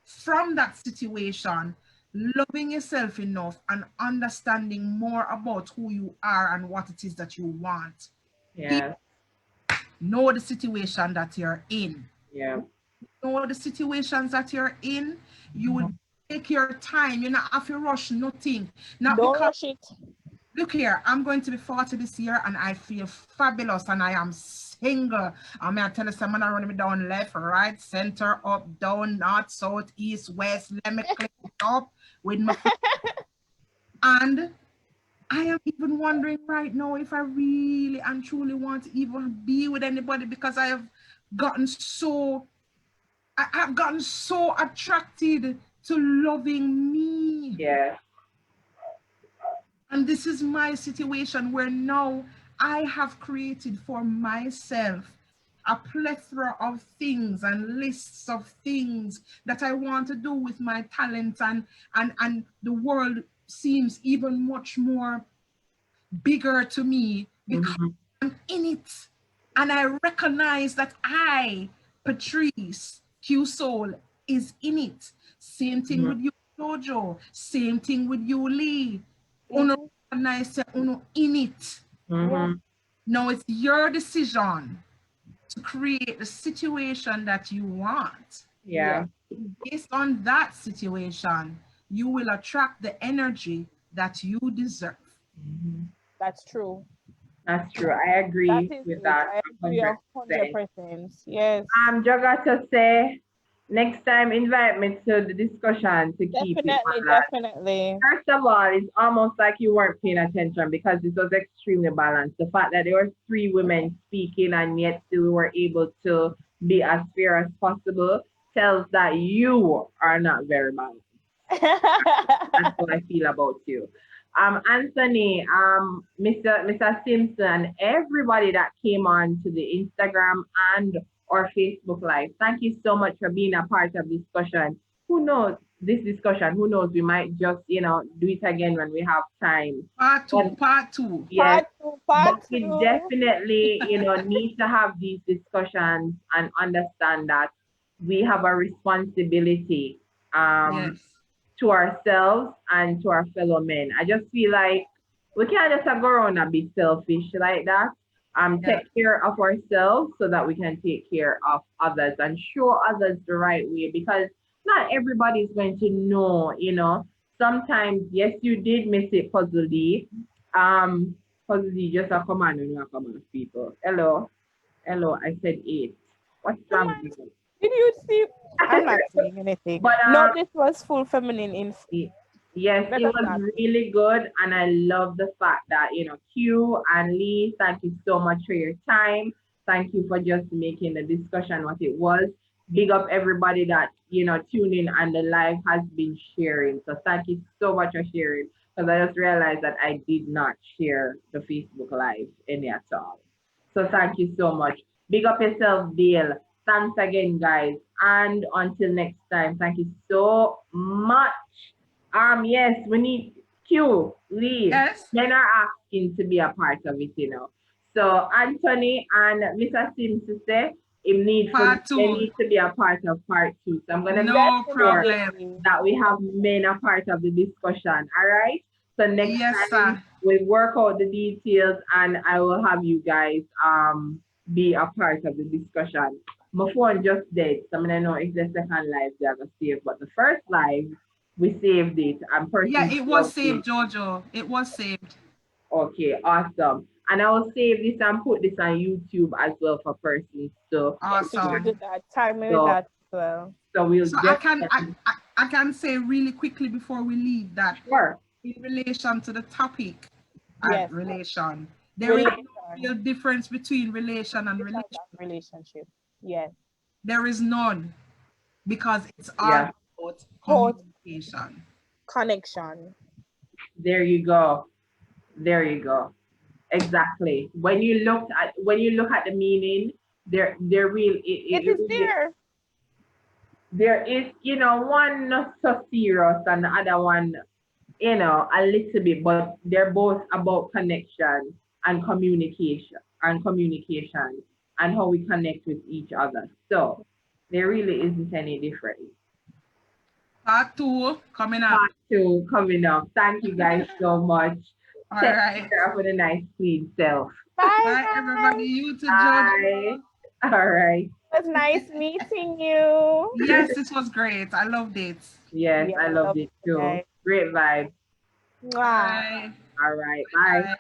Speaker 3: from that situation, loving yourself enough and understanding more about who you are and what it is that you want?
Speaker 1: Yeah.
Speaker 3: Know the situation that you're in.
Speaker 1: Yeah.
Speaker 3: Know the situations that you're in. You will take your time. You not have to rush nothing. Not
Speaker 4: Don't
Speaker 3: because,
Speaker 4: rush it.
Speaker 3: look here, I'm going to be 40 this year and I feel fabulous and I am single. I mean, I tell you, someone running me down left, right, center, up, down, north, south, east, west. Let me click it up with my and I am even wondering right now if I really and truly want to even be with anybody because I have gotten so, I've gotten so attracted to loving me.
Speaker 1: Yeah.
Speaker 3: And this is my situation where now I have created for myself a plethora of things and lists of things that I want to do with my talents, and the world seems even much more bigger to me because I'm in it. And I recognize that I, Patrice Qsoul, is in it. Same thing with you, Jojo. Same thing with you, Lee. Uno recognize that uno in it. Now it's your decision to create the situation that you want.
Speaker 1: Yeah.
Speaker 3: Based on that situation, you will attract the energy that you deserve.
Speaker 4: That's true.
Speaker 1: That's true. I agree with that.
Speaker 4: I agree 100%. Yes.
Speaker 1: I'm just got to say, next time invite me to the discussion to keep it.
Speaker 4: Definitely.
Speaker 1: First of all, it's almost like you weren't paying attention because this was extremely balanced. The fact that there were 3 women speaking and yet still were able to be as fair as possible tells that you are not very balanced. That's what I feel about you. Anthony, Mr. Simpson, everybody that came on to the Instagram and or Facebook Live, thank you so much for being a part of the discussion. Who knows, this discussion, who knows, we might just, do it again when we have time.
Speaker 3: Part two.
Speaker 1: Yes,
Speaker 4: part
Speaker 1: but we
Speaker 4: two.
Speaker 1: definitely, need to have these discussions and understand that we have a responsibility.
Speaker 3: Yes.
Speaker 1: To ourselves and to our fellow men. I just feel like we can't just go around and be selfish like that. Take care of ourselves so that we can take care of others and show others the right way, because not everybody is going to know, Sometimes, yes, you did miss it, Puzzle D. Puzzle D, just a command and you come on, people. Hello, I said 8. What's wrong with you?
Speaker 4: Did you see? I'm not saying anything.
Speaker 1: But,
Speaker 4: no, this was full feminine info.
Speaker 1: Yes, it was really good. And I love the fact that, Q and Lee, thank you so much for your time. Thank you for just making the discussion what it was. Big up everybody that, tuned in and the live has been sharing. So thank you so much for sharing, because I just realized that I did not share the Facebook Live any at all. So thank you so much. Big up yourself, Dale. Thanks again, guys. And until next time, thank you so much. Yes, we need Q, Lee.
Speaker 3: Yes.
Speaker 1: Men are asking to be a part of it, So Anthony and Mr. Sims say they need to be a part of part 2. So I'm gonna
Speaker 3: no
Speaker 1: make sure
Speaker 3: problem
Speaker 1: that we have men a part of the discussion. All right. So next time we work out the details and I will have you guys be a part of the discussion. My phone just dead, so I don't know if the second live they are gonna save, but the first live we saved it.
Speaker 3: Yeah, it was saved, Jojo. It was saved.
Speaker 1: Okay, awesome. And I will save this and put this on YouTube as well for persons. So
Speaker 3: awesome.
Speaker 4: Do that. Tag me with that as well.
Speaker 1: So we'll
Speaker 3: so I can say really quickly before we leave that in relation to the topic
Speaker 4: yes.
Speaker 3: relation, there is no real difference between relation and
Speaker 4: relationship. Yes.
Speaker 3: There is none, because it's all about communication.
Speaker 4: Connection.
Speaker 1: There you go. There you go. Exactly. When you look at the meaning, there really
Speaker 4: it is there.
Speaker 1: There is, you know, one not so serious and the other one, you know, a little bit, but they're both about connection and communication and how we connect with each other. So there really isn't any difference.
Speaker 3: Part 2 coming up.
Speaker 1: Part 2 coming up. Thank you guys so much.
Speaker 3: All right.
Speaker 1: With a nice clean self.
Speaker 3: Bye everybody. You too, Joe.
Speaker 1: All right.
Speaker 4: It was nice meeting you.
Speaker 3: Yes, this was great. I loved it.
Speaker 1: Yes, I loved it too. Great vibe.
Speaker 4: Bye.
Speaker 1: All right. Bye.